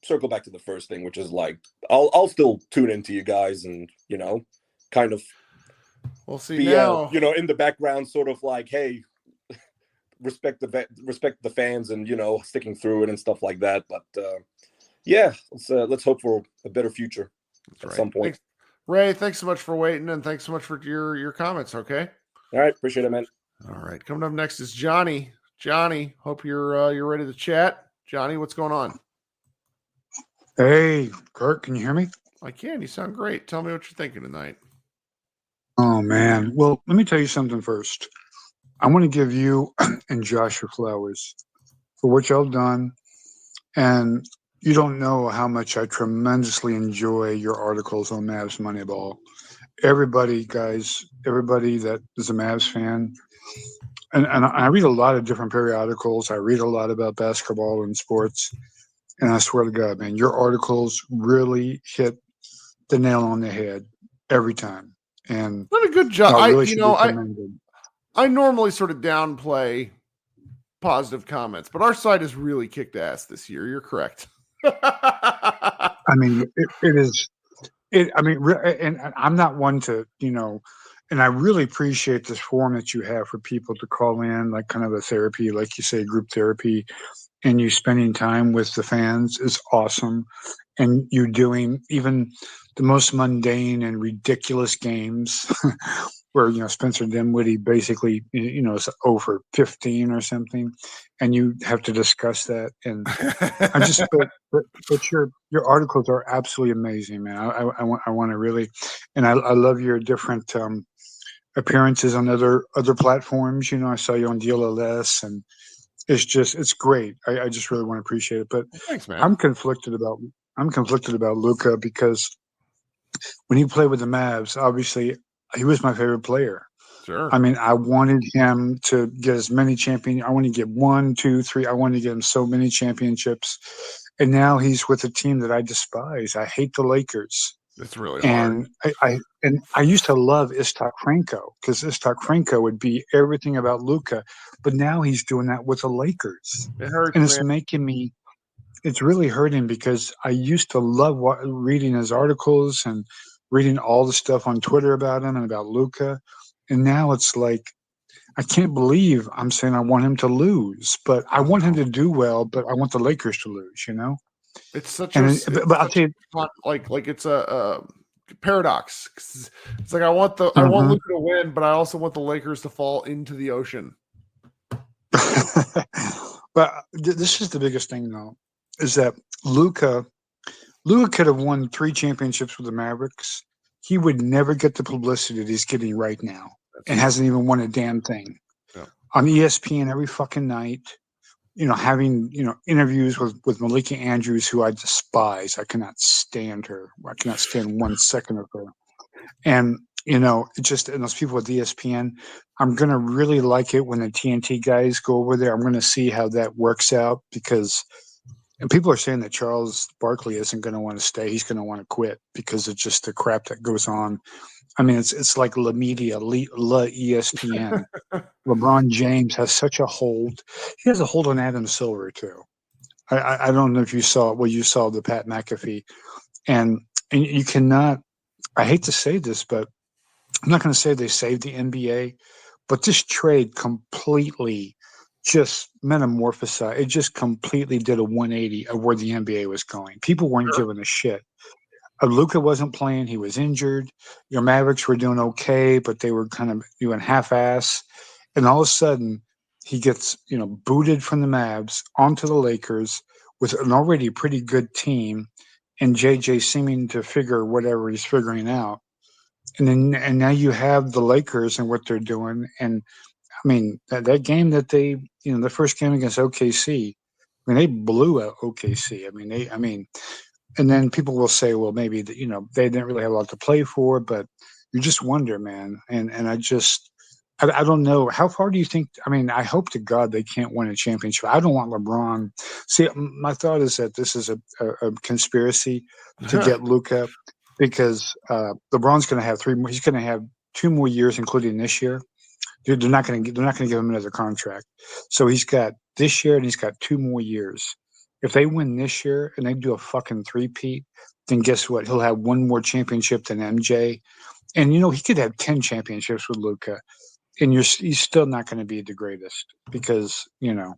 circle back to the first thing, which is like I'll still tune into you guys and kind of we'll see be now. In the background, sort of like, hey, respect the fans and sticking through it and stuff like that. But let's hope for a better future. At some point. Thanks. Ray, thanks so much for waiting and thanks so much for your comments. Okay. All right. Appreciate it, man. All right. Coming up next is Johnny. Johnny, hope you're ready to chat. Johnny, what's going on? Hey, Kirk, can you hear me? I can. You sound great. Tell me what you're thinking tonight. Oh, man. Well, let me tell you something first. I want to give you and Josh your flowers for what y'all done. And you don't know how much I tremendously enjoy your articles on Mavs Moneyball. Everybody that is a Mavs fan, and I read a lot of different periodicals. I read a lot about basketball and sports, and I swear to God, man, your articles really hit the nail on the head every time. And what a good job! Really I normally sort of downplay positive comments, but our side has really kicked ass this year. You're correct. I mean, it is. And I'm not one to, and I really appreciate this forum that you have for people to call in, like kind of a therapy, like you say, group therapy, and you spending time with the fans is awesome. And you doing even the most mundane and ridiculous games where, Spencer Dinwiddie basically, is 0 for 15 or something, and you have to discuss that. And I just, but your articles are absolutely amazing, man. I want to really, and I love your different appearances on other platforms. I saw you on DLLS, and it's great. I just really want to appreciate it. But thanks, man. I'm conflicted about Luka because when he played with the Mavs, obviously he was my favorite player. Sure. I mean, I wanted him to get as many champions. I wanted to get 1, 2, 3. I wanted to get him so many championships. And now he's with a team that I despise. I hate the Lakers. It's really hard. And I used to love Istok Franco because Istok Franco would be everything about Luka. But now he's doing that with the Lakers. It hurts, and it's man. making me – it's really hurting because I used to love reading his articles and reading all the stuff on Twitter about him and about Luka. And now it's like I can't believe I'm saying I want him to lose, but I want him to do well, but I want the Lakers to lose, you know? It's such but I'll tell you, like it's a paradox. It's like I want Mhm. Luka to win, but I also want the Lakers to fall into the ocean. But this is the biggest thing, though, is that Luka could have won 3 championships with the Mavericks. He would never get the publicity that he's getting right now, and hasn't even won a damn thing. Yeah. On ESPN every fucking night, you know, having, you know, interviews with Malika Andrews, who I despise. I cannot stand her. I cannot stand 1 second of her. And, you know, it just, and those people with ESPN, I'm going to really like it when the TNT guys go over there. I'm going to see how that works out, because and people are saying that Charles Barkley isn't going to want to stay. He's going to want to quit because of just the crap that goes on. I mean, it's like La Media, La ESPN. LeBron James has such a hold. He has a hold on Adam Silver too. I don't know if you saw the Pat McAfee, and you cannot. I hate to say this, but I'm not going to say they saved the NBA, but this trade completely just metamorphosed. It just completely did a 180 of where the NBA was going. People weren't giving a shit. Luka wasn't playing. He was injured. Your Mavericks were doing okay, but they were kind of doing half-ass. And all of a sudden, he gets, you know, booted from the Mavs onto the Lakers with an already pretty good team, and JJ seeming to figure whatever he's figuring out. And now you have the Lakers and what they're doing. And I mean, that game that they, you know, the first game against OKC, I mean, they blew out OKC. I mean, and then people will say, well, maybe, you know, they didn't really have a lot to play for, but you just wonder, man. And I don't know. How far do you think? I mean, I hope to God they can't win a championship. I don't want LeBron. See, my thought is that this is a conspiracy to get Luka, because LeBron's going to have 3 more. He's going to have 2 more years, including this year. They're not going to give him another contract. So he's got this year and he's got 2 more years. If they win this year and they do a fucking three-peat, then guess what? He'll have 1 more championship than MJ. And, you know, he could have 10 championships with Luka, and he's still not going to be the greatest, because, you know,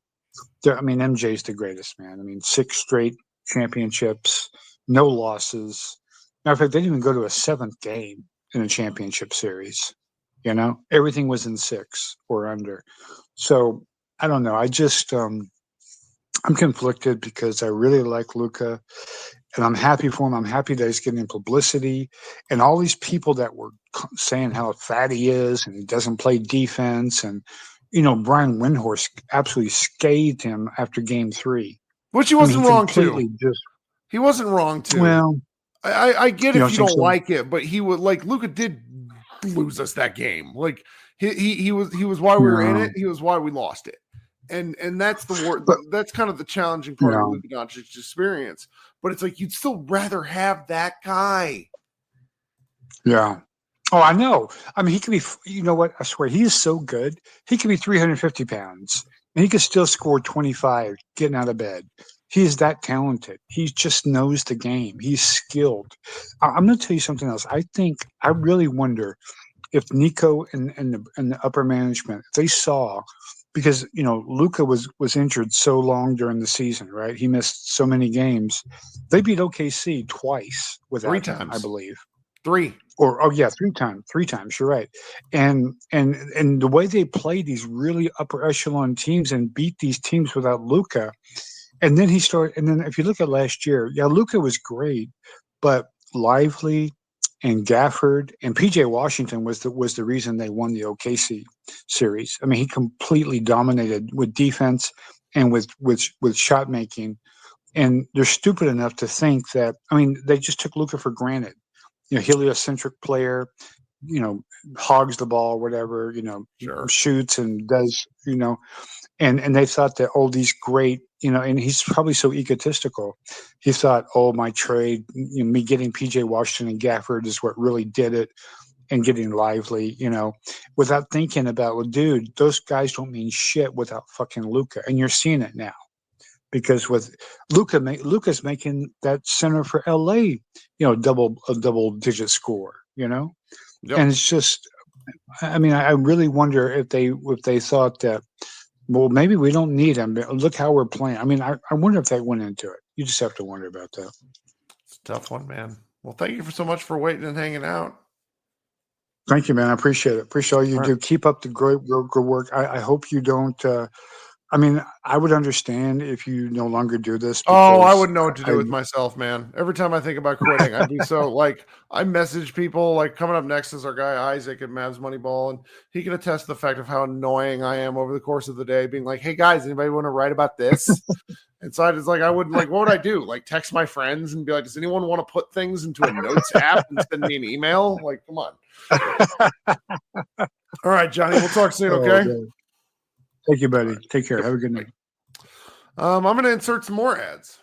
MJ's the greatest, man. I mean, 6 straight championships, no losses. Matter of fact, they didn't even go to a 7th game in a championship series. You know, everything was in 6 or under. So I don't know. I just I'm conflicted, because I really like Luka, and I'm happy for him. I'm happy that he's getting publicity, and all these people that were saying how fat he is and he doesn't play defense, and, you know, Brian Windhorst absolutely scathed him after Game 3, which he wasn't wrong to. He wasn't wrong to. Well, I get if you don't so? like it, but he would, like, Luka did lose us that game. Like he was why we were in it. He was why we lost it. And that's the word. That's kind of the challenging part of Luka Doncic's experience. But it's like, you'd still rather have that guy. Yeah. Oh, I know. I mean, he could be, you know what? I swear, he is so good. He could be 350 pounds, and he could still score 25 getting out of bed. He is that talented. He just knows the game. He's skilled. I'm going to tell you something else. I really wonder if Nico and the upper management, if they saw, because, you know, Luka was injured so long during the season, right? He missed so many games. They beat OKC twice without 3 times, him, I believe. 3. Or 3 times. 3 times. You're right. And the way they play these really upper echelon teams and beat these teams without Luka. And then if you look at last year, Luka was great, but Lively and Gafford and PJ Washington was the reason they won the OKC series. I mean, he completely dominated with defense and with shot making. And they're stupid enough to think that, I mean, they just took Luka for granted. You know, heliocentric player, you know, hogs the ball, whatever, you know, shoots and does, you know, and they thought that, these great, you know, and he's probably so egotistical. He thought, my trade, you know, me getting PJ Washington and Gafford is what really did it, and getting Lively, you know, without thinking about, well, dude, those guys don't mean shit without fucking Luka. And you're seeing it now, because with Luka's making that center for LA, you know, a double digit score, you know, and it's just, I mean, I really wonder if they thought that, well, maybe we don't need him. Look how we're playing. I mean, I wonder if they went into it. You just have to wonder about that. It's a tough one, man. Well, thank you so much for waiting and hanging out. Thank you, man. I appreciate it. Appreciate all you do. Keep up the great work. I hope you don't. I mean, I would understand if you no longer do this. I wouldn't know what to do with myself, man. Every time I think about quitting, I'd be so like, I message people. Like, coming up next is our guy Isaac at Mavs Moneyball, and he can attest to the fact of how annoying I am over the course of the day, being like, "Hey guys, anybody want to write about this?" And so it's like, I wouldn't like, what would I do? Like, text my friends and be like, "Does anyone want to put things into a notes app and send me an email?" Like, come on. All right, Johnny, we'll talk soon. Okay. Thank you, buddy. Take care. Have a good night. I'm going to insert some more ads.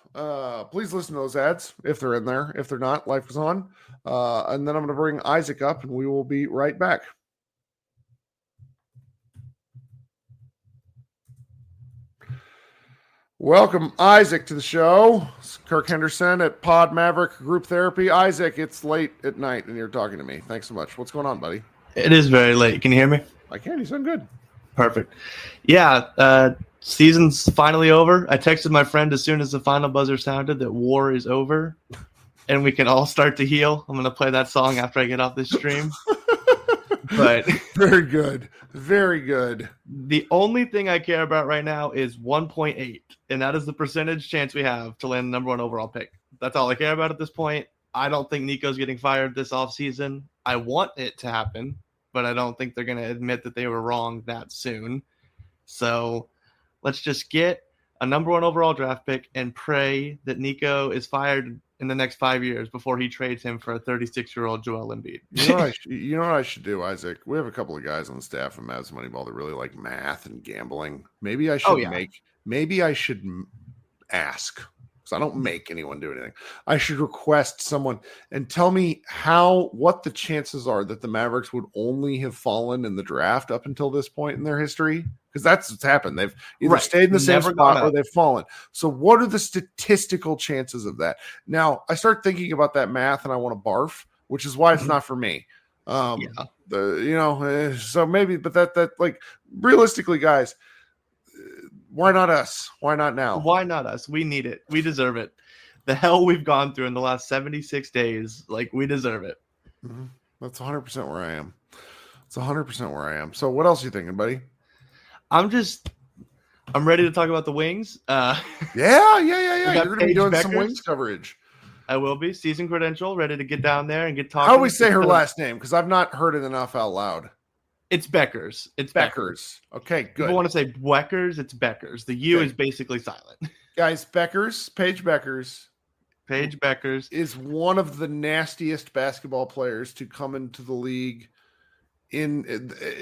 Please listen to those ads if they're in there. If they're not, life goes on. And then I'm going to bring Isaac up, and we will be right back. Welcome, Isaac, to the show. It's Kirk Henderson at Pod Maverick Group Therapy. Isaac, it's late at night, and you're talking to me. Thanks so much. What's going on, buddy? It is very late. Can you hear me? I can. You sound good. Perfect. Yeah, season's finally over. I texted my friend as soon as the final buzzer sounded that war is over and we can all start to heal. I'm going to play that song after I get off this stream. But very good. Very good. The only thing I care about right now is 1.8, and that is the percentage chance we have to land the number 1 overall pick. That's all I care about at this point. I don't think Nico's getting fired this offseason. I want it to happen, but I don't think they're going to admit that they were wrong that soon. So let's just get a number 1 overall draft pick and pray that Nico is fired in the next 5 years before he trades him for a 36-year-old Joel Embiid. You know what I should do, Isaac? We have a couple of guys on the staff from Mavs Moneyball that really like math and gambling. Maybe I should ask, because I don't make anyone do anything. I should request someone and tell me what the chances are that the Mavericks would only have fallen in the draft up until this point in their history. Because that's what's happened. They've either stayed in the same spot or they've fallen. So what are the statistical chances of that? Now, I start thinking about that math and I want to barf, which is why it's not for me. So maybe, but that like realistically, guys, why not us? Why not now? Why not us? We need it. We deserve it. The hell we've gone through in the last 76 days, like, we deserve it. Mm-hmm. That's 100% where I am. It's 100% where I am. So what else are you thinking, buddy? I'm ready to talk about the Wings. Yeah. You're going to be doing some Wings coverage. I will be. Season credential, ready to get down there and get talking. How do we say her last name? Because I've not heard it enough out loud. It's Beckers. It's Beckers. Okay, good. People want to say Weckers. It's Beckers. The U is basically silent. Guys, Paige Beckers. Paige Beckers is one of the nastiest basketball players to come into the league.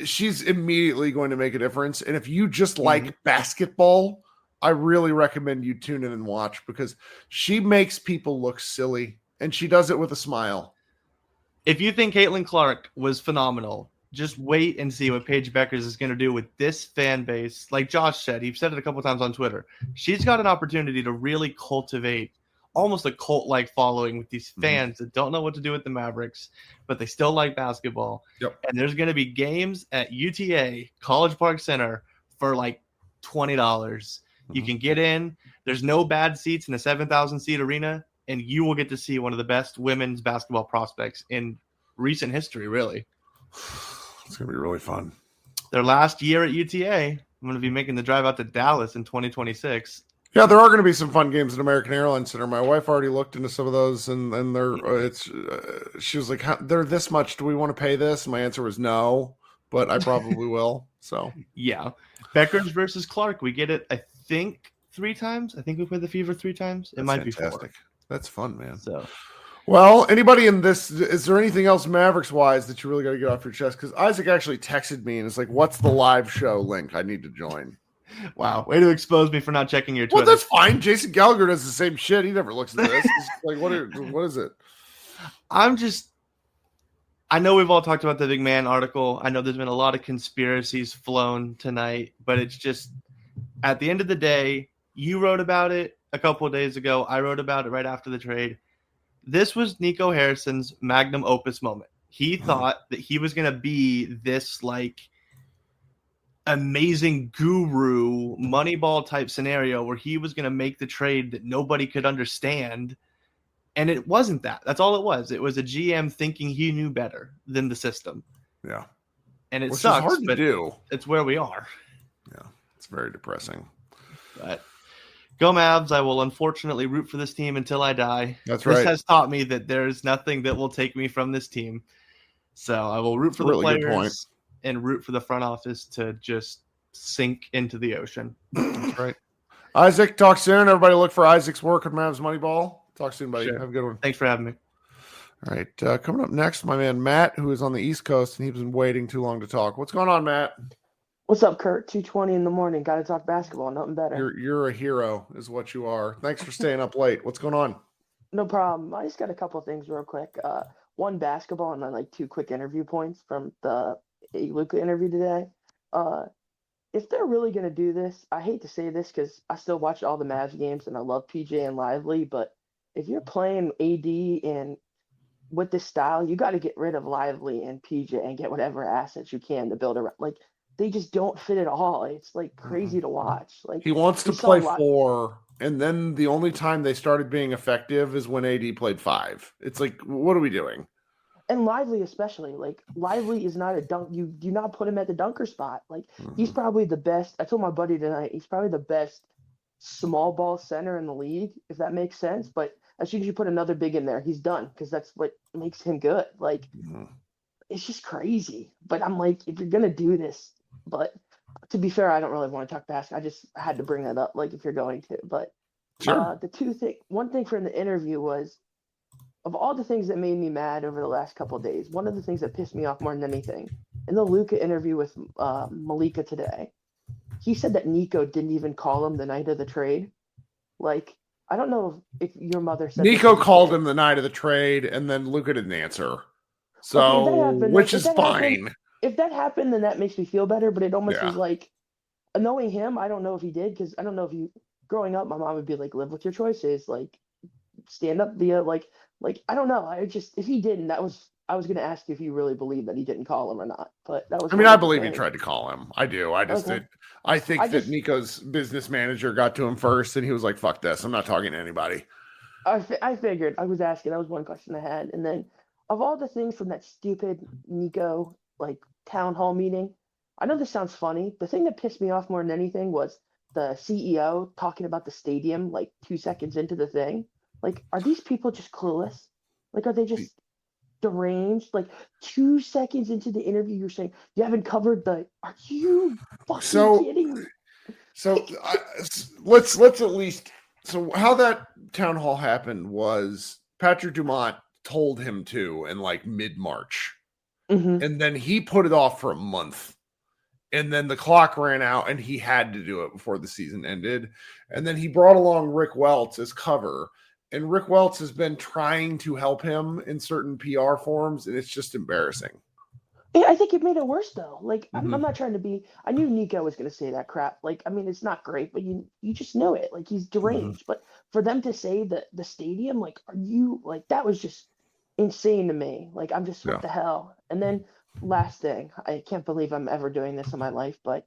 She's immediately going to make a difference. And if you just like basketball, I really recommend you tune in and watch, because she makes people look silly and she does it with a smile. If you think Caitlin Clark was phenomenal, just wait and see what Paige Beckers is going to do with this fan base. Like Josh said, he said it a couple times on Twitter. She's got an opportunity to really cultivate almost a cult-like following with these fans that don't know what to do with the Mavericks, but they still like basketball. Yep. And there's going to be games at UTA, College Park Center, for like $20. You can get in. There's no bad seats in a 7,000-seat arena, and you will get to see one of the best women's basketball prospects in recent history, really. It's going to be really fun. Their last year at UTA, I'm going to be making the drive out to Dallas in 2026. Yeah, there are going to be some fun games at American Airlines Center. My wife already looked into some of those, and they're she was like, "They're this much. Do we want to pay this?" And my answer was no, but I probably will. So yeah, Beckers versus Clark. We get it. I think 3 times. I think we played the Fever 3 times. It might be 4. That's fun, man. So, well, anybody in this? Is there anything else Mavericks wise that you really got to get off your chest? Because Isaac actually texted me and it's like, "What's the live show link? I need to join." Wow, way to expose me for not checking your Twitter. Well, that's fine. Jason Gallagher does the same shit. He never looks at this. He's like, what is it? I know we've all talked about the big man article. I know there's been a lot of conspiracies flown tonight, but it's just, at the end of the day, you wrote about it a couple of days ago. I wrote about it right after the trade. This was Nico Harrison's magnum opus moment. He thought that he was going to be this like amazing guru Moneyball type scenario where he was going to make the trade that nobody could understand. And it wasn't that. That's all it was. It was a GM thinking he knew better than the system. Yeah. And it Which sucks, is hard to but do. It's where we are. Yeah. It's very depressing. But go Mavs. I will unfortunately root for this team until I die. That's right. This has taught me that there's nothing that will take me from this team. So I will root for the players and root for the front office to just sink into the ocean. That's right. Isaac, talk soon. Everybody look for Isaac's work at Mavs Moneyball. Talk soon, buddy. Sure. Have a good one. Thanks for having me. All right. Coming up next, my man Matt, who is on the East Coast, and he's been waiting too long to talk. What's going on, Matt? What's up, Kirk? 2:20 in the morning. Got to talk basketball. Nothing better. You're a hero, is what you are. Thanks for staying up late. What's going on? No problem. I just got a couple of things real quick. One basketball and then like 2 quick interview points from the Luka interview today. If they're really going to do this, I hate to say this because I still watch all the Mavs games and I love PJ and Lively, but if you're playing AD and with this style, you got to get rid of Lively and PJ and get whatever assets you can to build around. Like, they just don't fit at all. It's like crazy to watch. Like, he wants to play 4, and then the only time they started being effective is when AD played 5. It's like, what are we doing? And Lively especially. Like, Lively is not a dunk. You do not put him at the dunker spot. Like, he's probably the best. I told my buddy tonight, he's probably the best small ball center in the league, if that makes sense. But as soon as you put another big in there, he's done because that's what makes him good. Like, it's just crazy. But I'm like, if you're going to do this, but to be fair, I don't really want to talk basketball. I just had to bring that up, like, if you're going to. But sure. One thing from the interview was, of all the things that made me mad over the last couple of days, one of the things that pissed me off more than anything, in the Luka interview with Malika today, he said that Nico didn't even call him the night of the trade. Like, I don't know if your mother said Nico called him the night of the trade, and then Luka didn't answer. So, which is fine. If that happened, then that makes me feel better. But it almost was like, knowing him, I don't know if he did, because I don't know if you, growing up, my mom would be like, live with your choices, like, stand up via, like I don't know. If he didn't, I was going to ask you if you really believe that he didn't call him or not. But that was. I believe he tried to call him. I do. I think that Nico's business manager got to him first, and he was like, "Fuck this! I'm not talking to anybody." I figured. I was asking. That was one question I had. And then, of all the things from that stupid Nico like town hall meeting, I know this sounds funny. The thing that pissed me off more than anything was the CEO talking about the stadium like 2 seconds into the thing. Like, are these people just clueless? Like, are they just deranged? Like, 2 seconds into the interview, you're saying you haven't covered the. Are you fucking kidding me? So let's at least. So how that town hall happened was Patrick Dumont told him to in like mid-March, and then he put it off for a month. And then the clock ran out, and he had to do it before the season ended. And then he brought along Rick Welts as cover. And Rick Welts has been trying to help him in certain PR forms, and it's just embarrassing. I think it made it worse, though. Like, I'm not trying to be – I knew Nico was going to say that crap. Like, I mean, it's not great, but you just know it. Like, he's deranged. But for them to say that the stadium, like, are you – like, that was just insane to me. Like, I'm just, what the hell? And then last thing, I can't believe I'm ever doing this in my life, but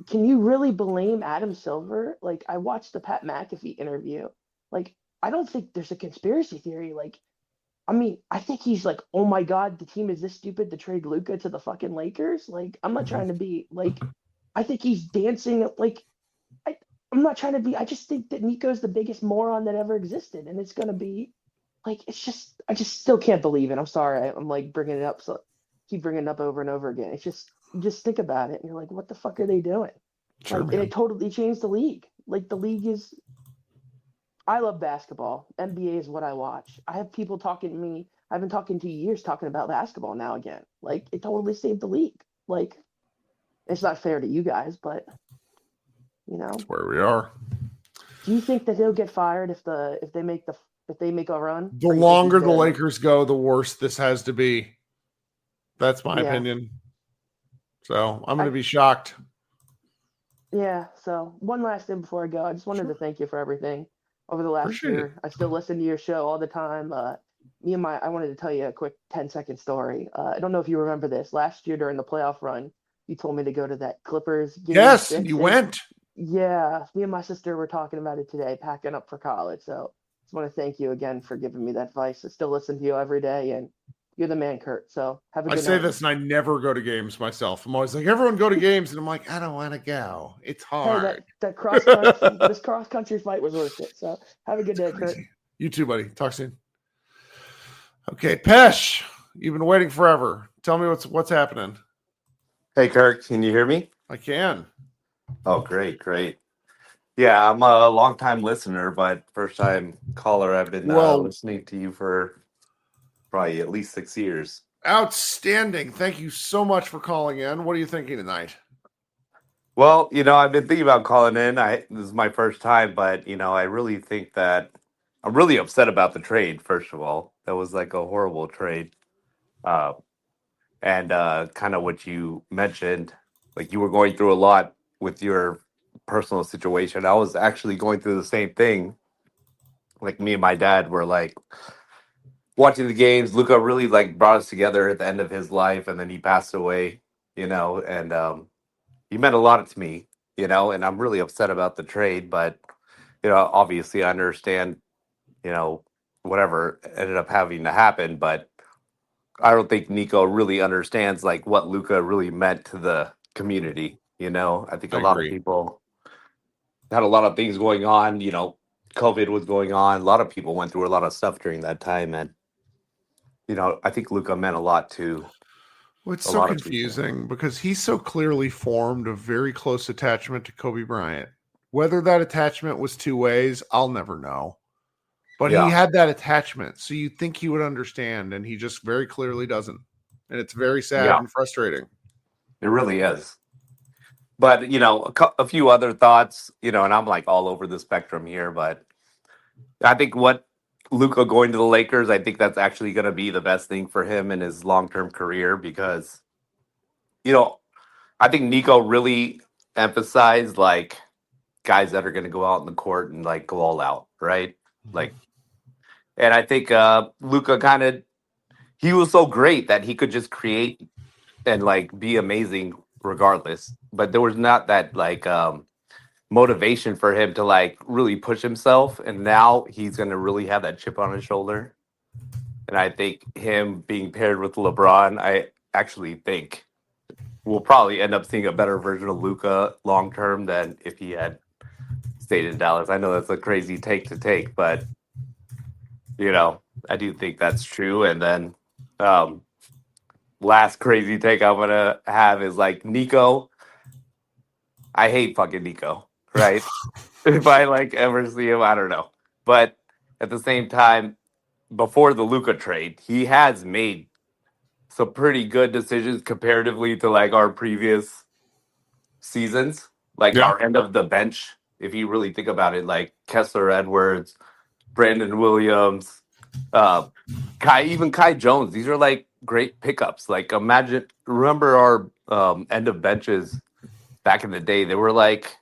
can you really blame Adam Silver? Like, I watched the Pat McAfee interview. Like, I don't think there's a conspiracy theory. Like, I mean, I think he's like, oh my God, the team is this stupid to trade Luka to the fucking Lakers. Like, I'm not trying to be like, I think he's dancing. Like, I'm not trying to be, I just think that Nico's the biggest moron that ever existed. And it's going to be like, it's just, I just still can't believe it. I'm sorry. I'm like bringing it up. So keep bringing it up over and over again. It's just think about it. And you're like, what the fuck are they doing? Sure, like, and it totally changed the league. Like, the league is, I love basketball. NBA is what I watch. I have people talking to me. I've been talking to years talking about basketball now again. Like, it totally saved the league. Like, it's not fair to you guys, but you know, that's where we are. Do you think that he'll get fired if they make a run? The longer the Lakers go, the worse this has to be. That's my opinion. So I'm going to be shocked. Yeah. So one last thing before I go, I just wanted to thank you for everything. Over the last year, I still listen to your show all the time. I wanted to tell you a quick 10-second story. I don't know if you remember this. Last year during the playoff run, you told me to go to that Clippers game. Yes, 6, you went. Yeah, me and my sister were talking about it today, packing up for college. So just want to thank you again for giving me that advice. I still listen to you every day, and you're the man, Kurt. So have a good night. I say this, and I never go to games myself. I'm always like, everyone go to games, and I'm like, I don't want to go. It's hard. Hey, that cross country, this cross country fight was worth it. So have a good day, Kurt. You too, buddy. Talk soon. Okay, Pesh, you've been waiting forever. Tell me what's happening. Hey, Kirk, can you hear me? I can. Oh, great. Yeah, I'm a long-time listener, but first-time caller. I've been listening to you for probably at least 6 years. Outstanding. Thank you so much for calling in. What are you thinking tonight? Well, I've been thinking about calling in. This is my first time, but, I really think that I'm really upset about the trade, first of all. That was like a horrible trade. And kind of what you mentioned, like you were going through a lot with your personal situation. I was actually going through the same thing. Like me and my dad were like watching the games. Luka really like brought us together at the end of his life, and then he passed away, and he meant a lot to me, and I'm really upset about the trade, but obviously I understand, whatever ended up having to happen, but I don't think Nico really understands like what Luka really meant to the community. I think a lot of people had a lot of things going on. COVID was going on. A lot of people went through a lot of stuff during that time, and I think Luka meant a lot to. Well, it's so confusing because he so clearly formed a very close attachment to Kobe Bryant. Whether that attachment was two ways, I'll never know. But he had that attachment, so you'd think he would understand, and he just very clearly doesn't. And it's very sad and frustrating. It really is. But, a few other thoughts, and I'm like all over the spectrum here, but I think what Luka going to the Lakers, I think that's actually going to be the best thing for him in his long-term career because, I think Nico really emphasized like guys that are going to go out in the court and like go all out, right? Like, and I think Luka he was so great that he could just create and like be amazing regardless. But there was not that like motivation for him to like really push himself. And now he's going to really have that chip on his shoulder. And I think him being paired with LeBron, I actually think we'll probably end up seeing a better version of Luka long term than if he had stayed in Dallas. I know that's a crazy take to take, but I do think that's true. And then last crazy take I'm gonna have is like Nico. I hate fucking Nico, right? If I like ever see him, I don't know. But at the same time, before the Luka trade, he has made some pretty good decisions comparatively to like our previous seasons, like our end of the bench. If you really think about it, like Kessler Edwards, Brandon Williams, Kai Jones. These are like great pickups. Like remember our end of benches back in the day? They were like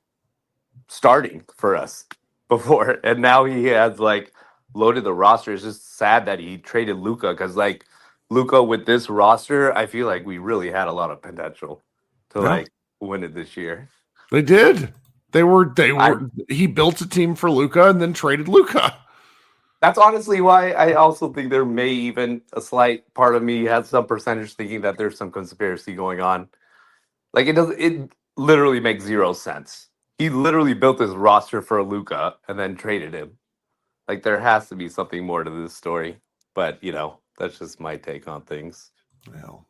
starting for us before, and now he has like loaded the roster. It's just sad that he traded Luka because like Luka with this roster, I feel like we really had a lot of potential to like win it this year. They did. They were. He built a team for Luka and then traded Luka. That's honestly why I also think there may even a slight part of me has some percentage thinking that there's some conspiracy going on. Like it literally makes zero sense. He literally built this roster for Luka and then traded him. Like there has to be something more to this story, but that's just my take on things. Well,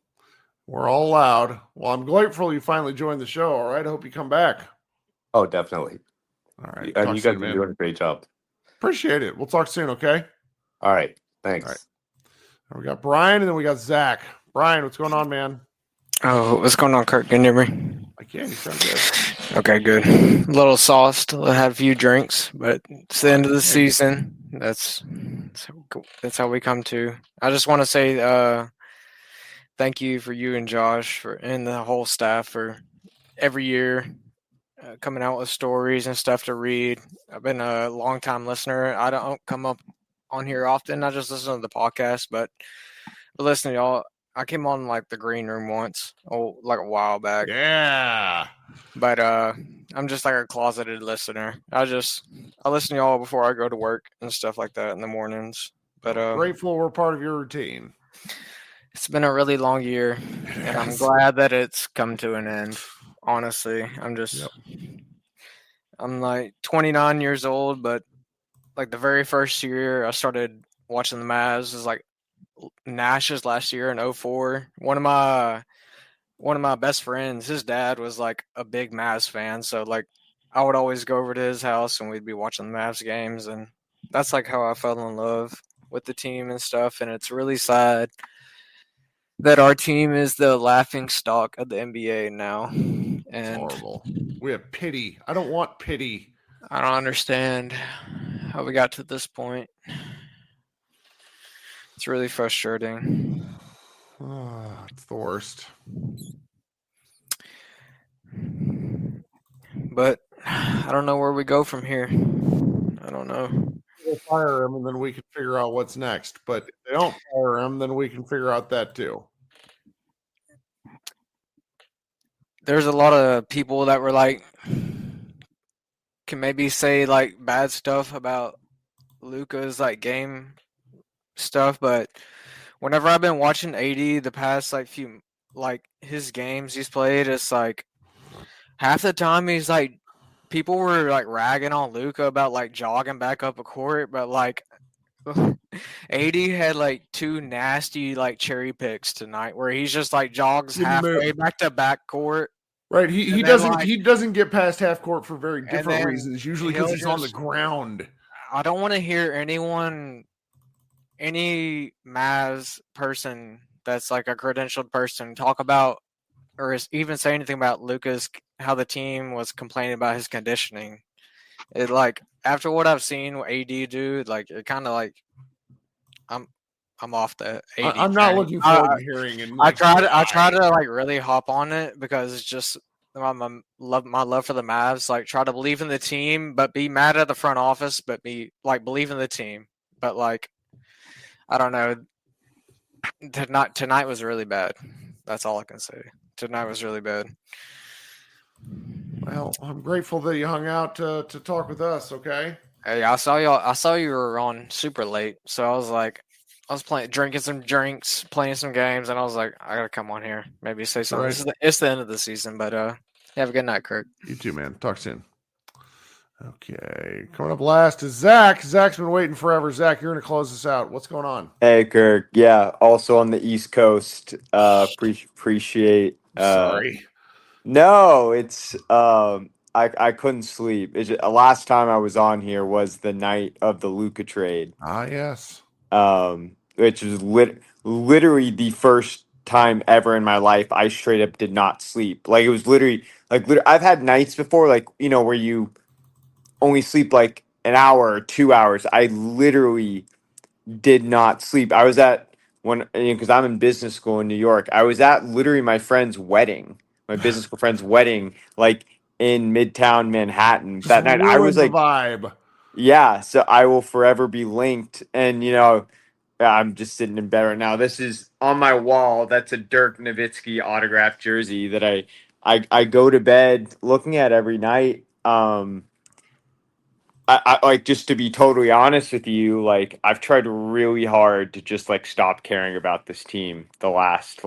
we're all loud. Well, I'm grateful you finally joined the show. All right, I hope you come back. Oh, definitely. All right, and you guys are doing a great job. Appreciate it. We'll talk soon, okay? All right. Thanks. All right. We got Brian, and then we got Zach. Brian, what's going on, man? Oh, what's going on, Kirk? Can you hear me? I can. You sound good. Okay, good. A little sauced. I had a few drinks, but it's the end of the season. That's how we come to. I just want to say thank you for you and Josh and the whole staff for every year coming out with stories and stuff to read. I've been a long-time listener. I don't come up on here often. I just listen to the podcast, but listening to y'all, I came on like the green room once, like a while back. Yeah. But I'm just like a closeted listener. I listen to y'all before I go to work and stuff like that in the mornings. But grateful we're part of your routine. It's been a really long year, and I'm glad that it's come to an end. Honestly, I'm like 29 years old, but like the very first year I started watching the Mavs was like Nash's last year in 04. One of my best friends, his dad was like a big Mavs fan, so like I would always go over to his house and we'd be watching the Mavs games, and that's like how I fell in love with the team and stuff. And it's really sad that our team is the laughing stock of the NBA now. And it's horrible. We have pity. I don't want pity. I don't understand how we got to this point. It's really frustrating. It's the worst. But I don't know where we go from here. I don't know. We'll fire him, and then we can figure out what's next. But if they don't fire him, then we can figure out that too. There's a lot of people that were like, can maybe say like bad stuff about Luka's like game stuff, but whenever I've been watching AD the past like few like his games he's played, it's like half the time he's like people were like ragging on Luka about like jogging back up a court, but like AD had like 2 nasty like cherry picks tonight where he's just like jogs halfway back to back court. Right, he doesn't get past half court for very different reasons. Usually because he's on the ground. I don't want to hear any Mavs person that's like a credentialed person talk about or even say anything about Luka's how the team was complaining about his conditioning. It like after what I've seen AD do, like it kind of like I'm off the AD. I'm not looking forward to hearing. And I try to like really hop on it because it's just my love for the Mavs. Like try to believe in the team, but be mad at the front office, but be like believe in the team. But like I don't know. Tonight was really bad. That's all I can say. Tonight was really bad. Well, I'm grateful that you hung out to talk with us. Okay. Hey, I saw you were on super late, so I was drinking some drinks, playing some games, and I was like, I gotta come on here, maybe say something. Right. It's the end of the season, but have a good night, Kirk. You too, man. Talk soon. Okay, coming up last is Zach. Zach's been waiting forever. Zach, you're going to close this out. What's going on? Hey, Kirk. Yeah, also on the East Coast. Appreciate. Sorry. No, it's I couldn't sleep. Last time I was on here was the night of the Luka trade. Yes. Which was literally the first time ever in my life I straight up did not sleep. Like it was literally I've had nights before, like where you only sleep like an hour or 2 hours. I literally did not sleep. I was at because I'm in business school in New York. I was at literally my friend's wedding, my business school friend's wedding, like in Midtown Manhattan. That night I was like, vibe. Yeah. So I will forever be linked. And I'm just sitting in bed right now. This is on my wall. That's a Dirk Nowitzki autographed jersey that I go to bed looking at every night. I like, just to be totally honest with you, like I've tried really hard to just like stop caring about this team the last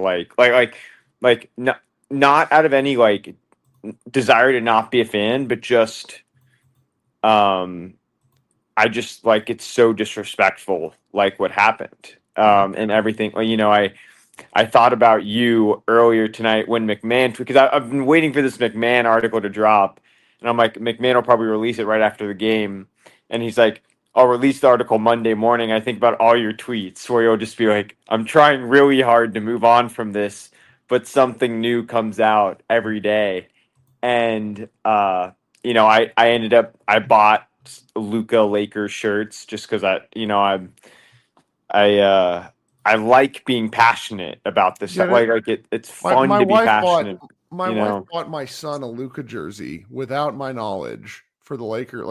not out of any like desire to not be a fan, but just I just like it's so disrespectful like what happened and everything. I thought about you earlier tonight when McMahon, because I've been waiting for this McMahon article to drop. And I'm like, McMahon will probably release it right after the game. And he's like, I'll release the article Monday morning. I think about all your tweets where you'll just be like, I'm trying really hard to move on from this, but something new comes out every day. And, I bought Luka Lakers shirts just because I like being passionate about this. It's fun to be passionate. My wife bought my son a Luka jersey without my knowledge for the Lakers.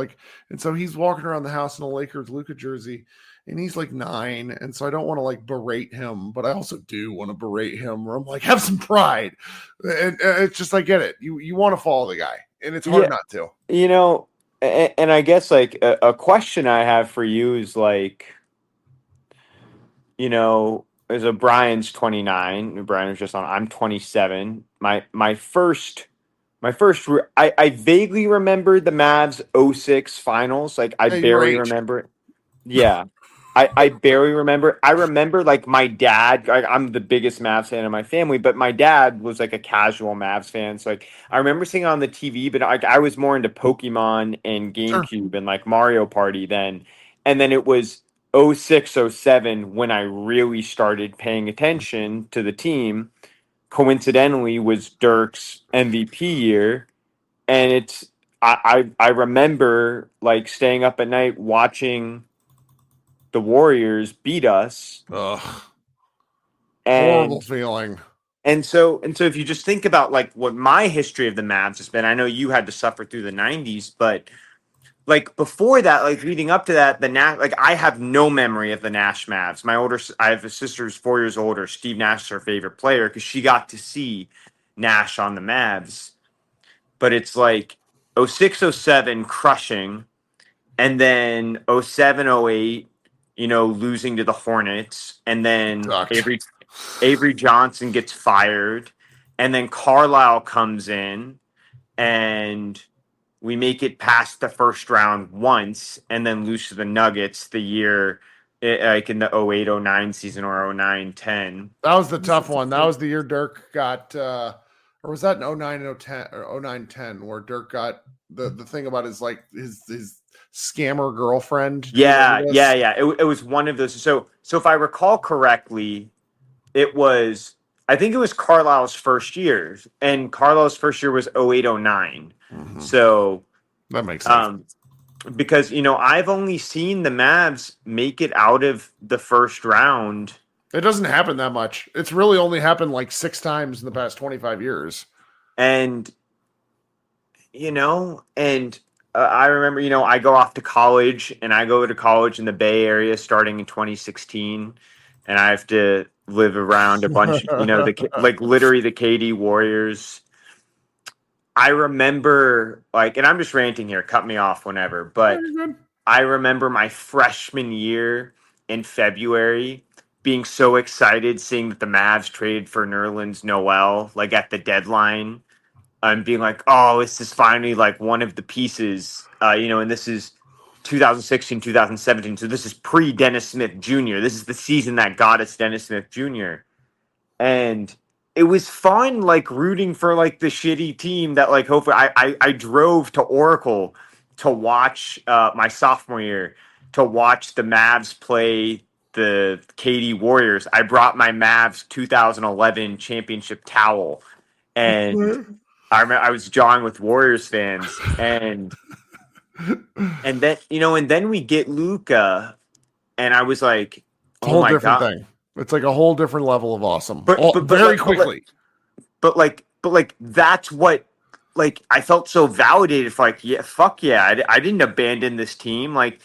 And so he's walking around the house in a Lakers Luka jersey. and he's like 9, and so I don't want to like berate him, but I also do want to berate him. Where I'm like, have some pride, and it's just I get it. You want to follow the guy, and it's hard not to. You know, and I guess like a question I have for you is like, you know, as a Brian's 29, Brian was just on. I'm 27. My first. I vaguely remember the Mavs 06 finals. Like, I barely remember it. Yeah. I barely remember. I remember, like, my dad. Like, I'm the biggest Mavs fan in my family, but my dad was, like, a casual Mavs fan. So, like, I remember seeing it on the TV, but I was more into Pokemon and GameCube and, like, Mario Party then. And then it was 06, 07 when I really started paying attention to the team. Coincidentally was Dirk's MVP year, and it's I remember like staying up at night watching the Warriors beat us. Ugh. And, Horrible feeling. And so if you just think about like what my history of the Mavs has been, I know you had to suffer through the 90s, but like before that, like leading up to that, like I have no memory of the Nash Mavs. I have a sister who's 4 years older. Steve Nash is her favorite player because she got to see Nash on the Mavs. But it's like 06, 07 crushing, and then 07, 08, you know, losing to the Hornets, and then Avery Johnson gets fired, and then Carlisle comes in, and we make it past the first round once and then lose to the Nuggets the year like in the 08, 09 season or 09, 10. That was the tough one. That was the year Dirk got, or was that in 09 and 010 or 09, 10 where Dirk got the thing about his like his scammer girlfriend? Yeah. It was one of those. So if I recall correctly, I think it was Carlisle's first year, and Carlisle's first year was 08, 09. Mm-hmm. So that makes sense. Because, you know, I've only seen the Mavs make it out of the first round. It doesn't happen that much. It's really only happened like 6 times in the past 25 years. And, you know, I remember, you know, I go off to college, and I go to college in the Bay Area starting in 2016, and I have to live around a bunch, you know, like literally the KD Warriors. I remember, like, and I'm just ranting here, cut me off whenever, but I remember my freshman year in February being so excited seeing that the Mavs traded for Nerlens Noel, like, at the deadline, and being like, oh, this is finally, like, one of the pieces, you know, and this is 2016, 2017, so this is pre-Dennis Smith Jr. This is the season that got us Dennis Smith Jr., and it was fun, like, rooting for, like, the shitty team that, like, hopefully I drove to Oracle to watch my sophomore year, to watch the Mavs play the KD Warriors. I brought my Mavs 2011 championship towel, and I remember I was jawing with Warriors fans, and then, you know, and then we get Luka, and I was like, oh, a whole different thing. It's like a whole different level of awesome. But very quickly. But that's what, like, I felt so validated for, like, yeah, fuck yeah, I didn't abandon this team. Like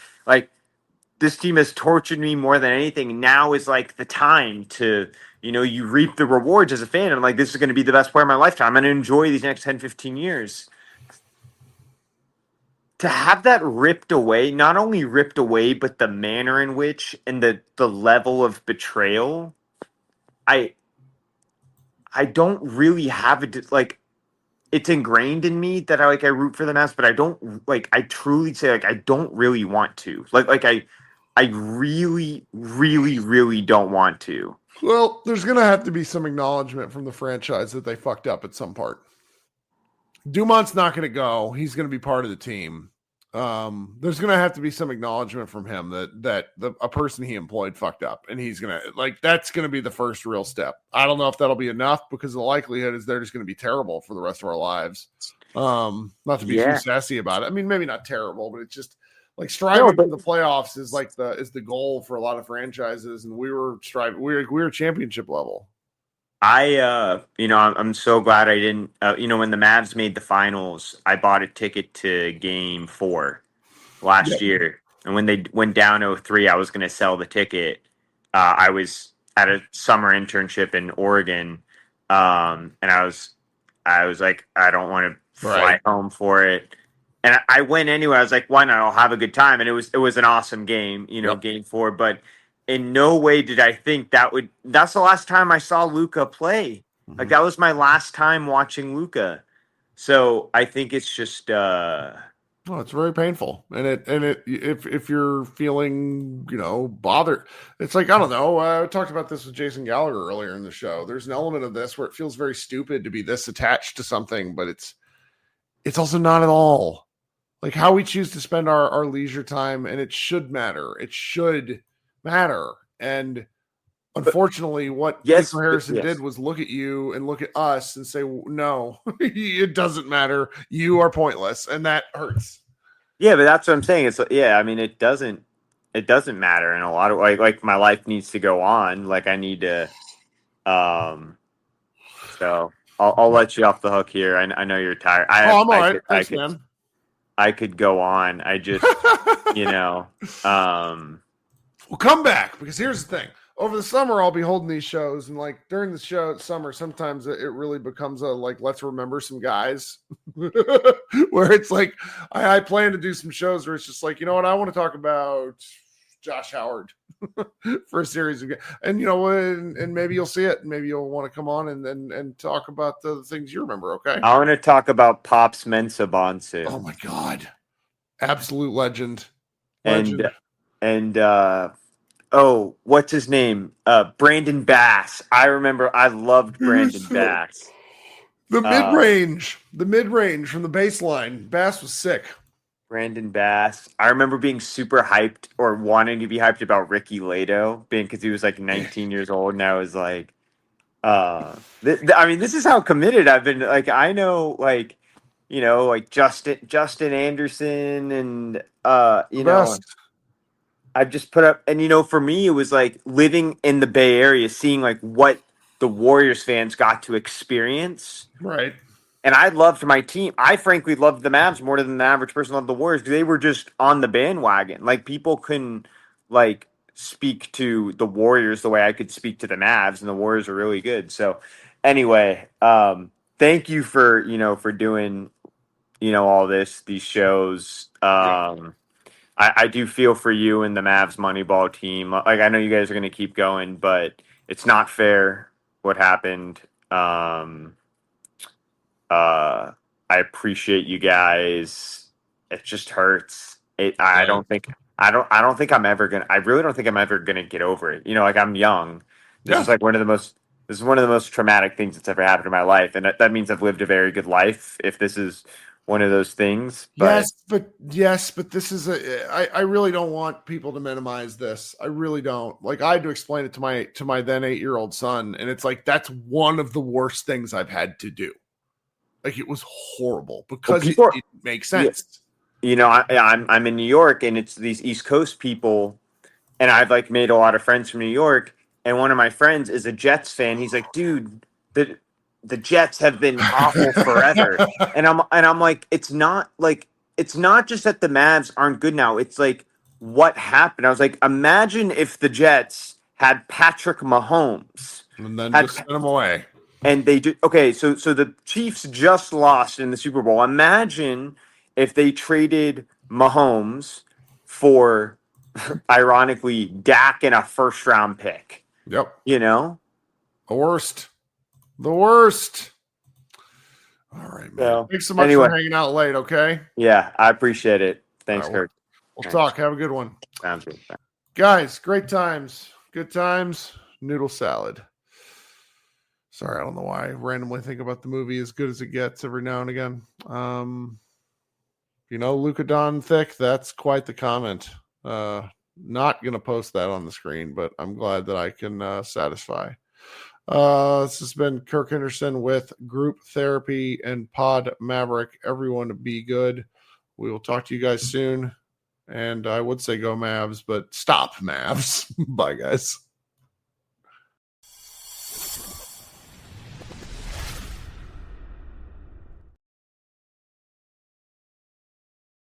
this team has tortured me more than anything. Now is like the time to, you know, you reap the rewards as a fan. I'm like, this is going to be the best player of my lifetime. I'm going to enjoy these next 10, 15 years. To have that ripped away, not only ripped away, but the manner in which and the level of betrayal, I don't really have it. Like, it's ingrained in me that I root for the Mavs, but I don't, like, I truly say, like, I don't really want to. Like I really, really, really don't want to. Well, there's going to have to be some acknowledgement from the franchise that they fucked up at some part. Dumont's not going to go. He's going to be part of the team. There's going to have to be some acknowledgement from him that a person he employed fucked up, and he's going to, like, that's going to be the first real step. I don't know if that'll be enough, because the likelihood is they're just going to be terrible for the rest of our lives. Not to be too sassy about it. I mean, maybe not terrible, but it's just like striving for the playoffs is like the goal for a lot of franchises. And we were striving, we were championship level. You know, I'm so glad I didn't, you know, when the Mavs made the finals, I bought a ticket to game 4 last year. And when they went down 0-3, I was going to sell the ticket. I was at a summer internship in Oregon, and I was like, I don't want to fly home for it. And I went anyway. I was like, why not? I'll have a good time. And it was an awesome game, game 4. But in no way did I think that's the last time I saw Luka play. Mm-hmm. Like that was my last time watching Luka. So I think it's just well, it's very painful. And if you're feeling, bothered, it's like, I don't know. I talked about this with Jason Gallagher earlier in the show. There's an element of this where it feels very stupid to be this attached to something, but it's also not at all. Like how we choose to spend our leisure time, and it should matter. It should matter. And unfortunately, what Nico Harrison did was look at you and look at us and say, no, it doesn't matter. You are pointless. And that hurts. Yeah, but that's what I'm saying. It doesn't matter in a lot of like my life needs to go on. Like I need to, so I'll let you off the hook here. I know you're tired. I'm all right. Thanks, man. I could go on. I just, Well, come back, because here's the thing. Over the summer, I'll be holding these shows, and like during the summer, sometimes it really becomes let's remember some guys, where it's like I plan to do some shows where it's just like, you know what, I want to talk about Josh Howard for a series of, and and maybe you'll see it, and maybe you'll want to come on and talk about the things you remember. Okay, I want to talk about Pops Mensah Bonsu. Oh my God, absolute legend. And what's his name? Brandon Bass. I remember. I loved Brandon Bass. The mid-range from the baseline. Bass was sick. Brandon Bass. I remember being super hyped or wanting to be hyped about Ricky Lato, because he was like 19 years old, and I was like, this is how committed I've been. Like I know, like Justin Anderson, and I've just put up, and for me, it was like living in the Bay Area, seeing like what the Warriors fans got to experience. Right. And I loved my team. I frankly loved the Mavs more than the average person loved the Warriors, because they were just on the bandwagon. Like people couldn't speak to the Warriors the way I could speak to the Mavs, and the Warriors are really good. So anyway, thank you for doing, all these shows. I do feel for you and the Mavs Moneyball team. Like I know you guys are going to keep going, but it's not fair what happened. I appreciate you guys. It just hurts. I don't think I'm ever gonna. I really don't think I'm ever gonna get over it. I'm young. This is one of the most traumatic things that's ever happened in my life, and that means I've lived a very good life. If this is one of those things, but this is I really don't want people to minimize this. I really don't. Like I had to explain it to my then 8-year-old son, and it's like that's one of the worst things I've had to do. Like it was horrible because it makes sense. I'm in New York, and it's these East Coast people, and I've made a lot of friends from New York. And one of my friends is a Jets fan. He's like, dude, the Jets have been awful forever. and I'm like, it's not just that the Mavs aren't good now. It's like what happened. I was like, imagine if the Jets had Patrick Mahomes and then just sent him away. And they do. Okay, so the Chiefs just lost in the Super Bowl. Imagine if they traded Mahomes for, ironically, Dak and a first-round pick. Yep. The worst. All right, man. So, thanks so much for hanging out late, okay? Yeah, I appreciate it. Thanks, Kirk. We'll talk. Have a good one. Sounds good. Guys, great times. Good times. Noodle salad. Sorry, I don't know why I randomly think about the movie As Good as It Gets every now and again. Luka Don Thick, that's quite the comment. Not going to post that on the screen, but I'm glad that I can satisfy. This has been Kirk Henderson with Group Therapy and Pod Maverick. Everyone be good. We will talk to you guys soon. And I would say go Mavs, but stop Mavs. Bye, guys.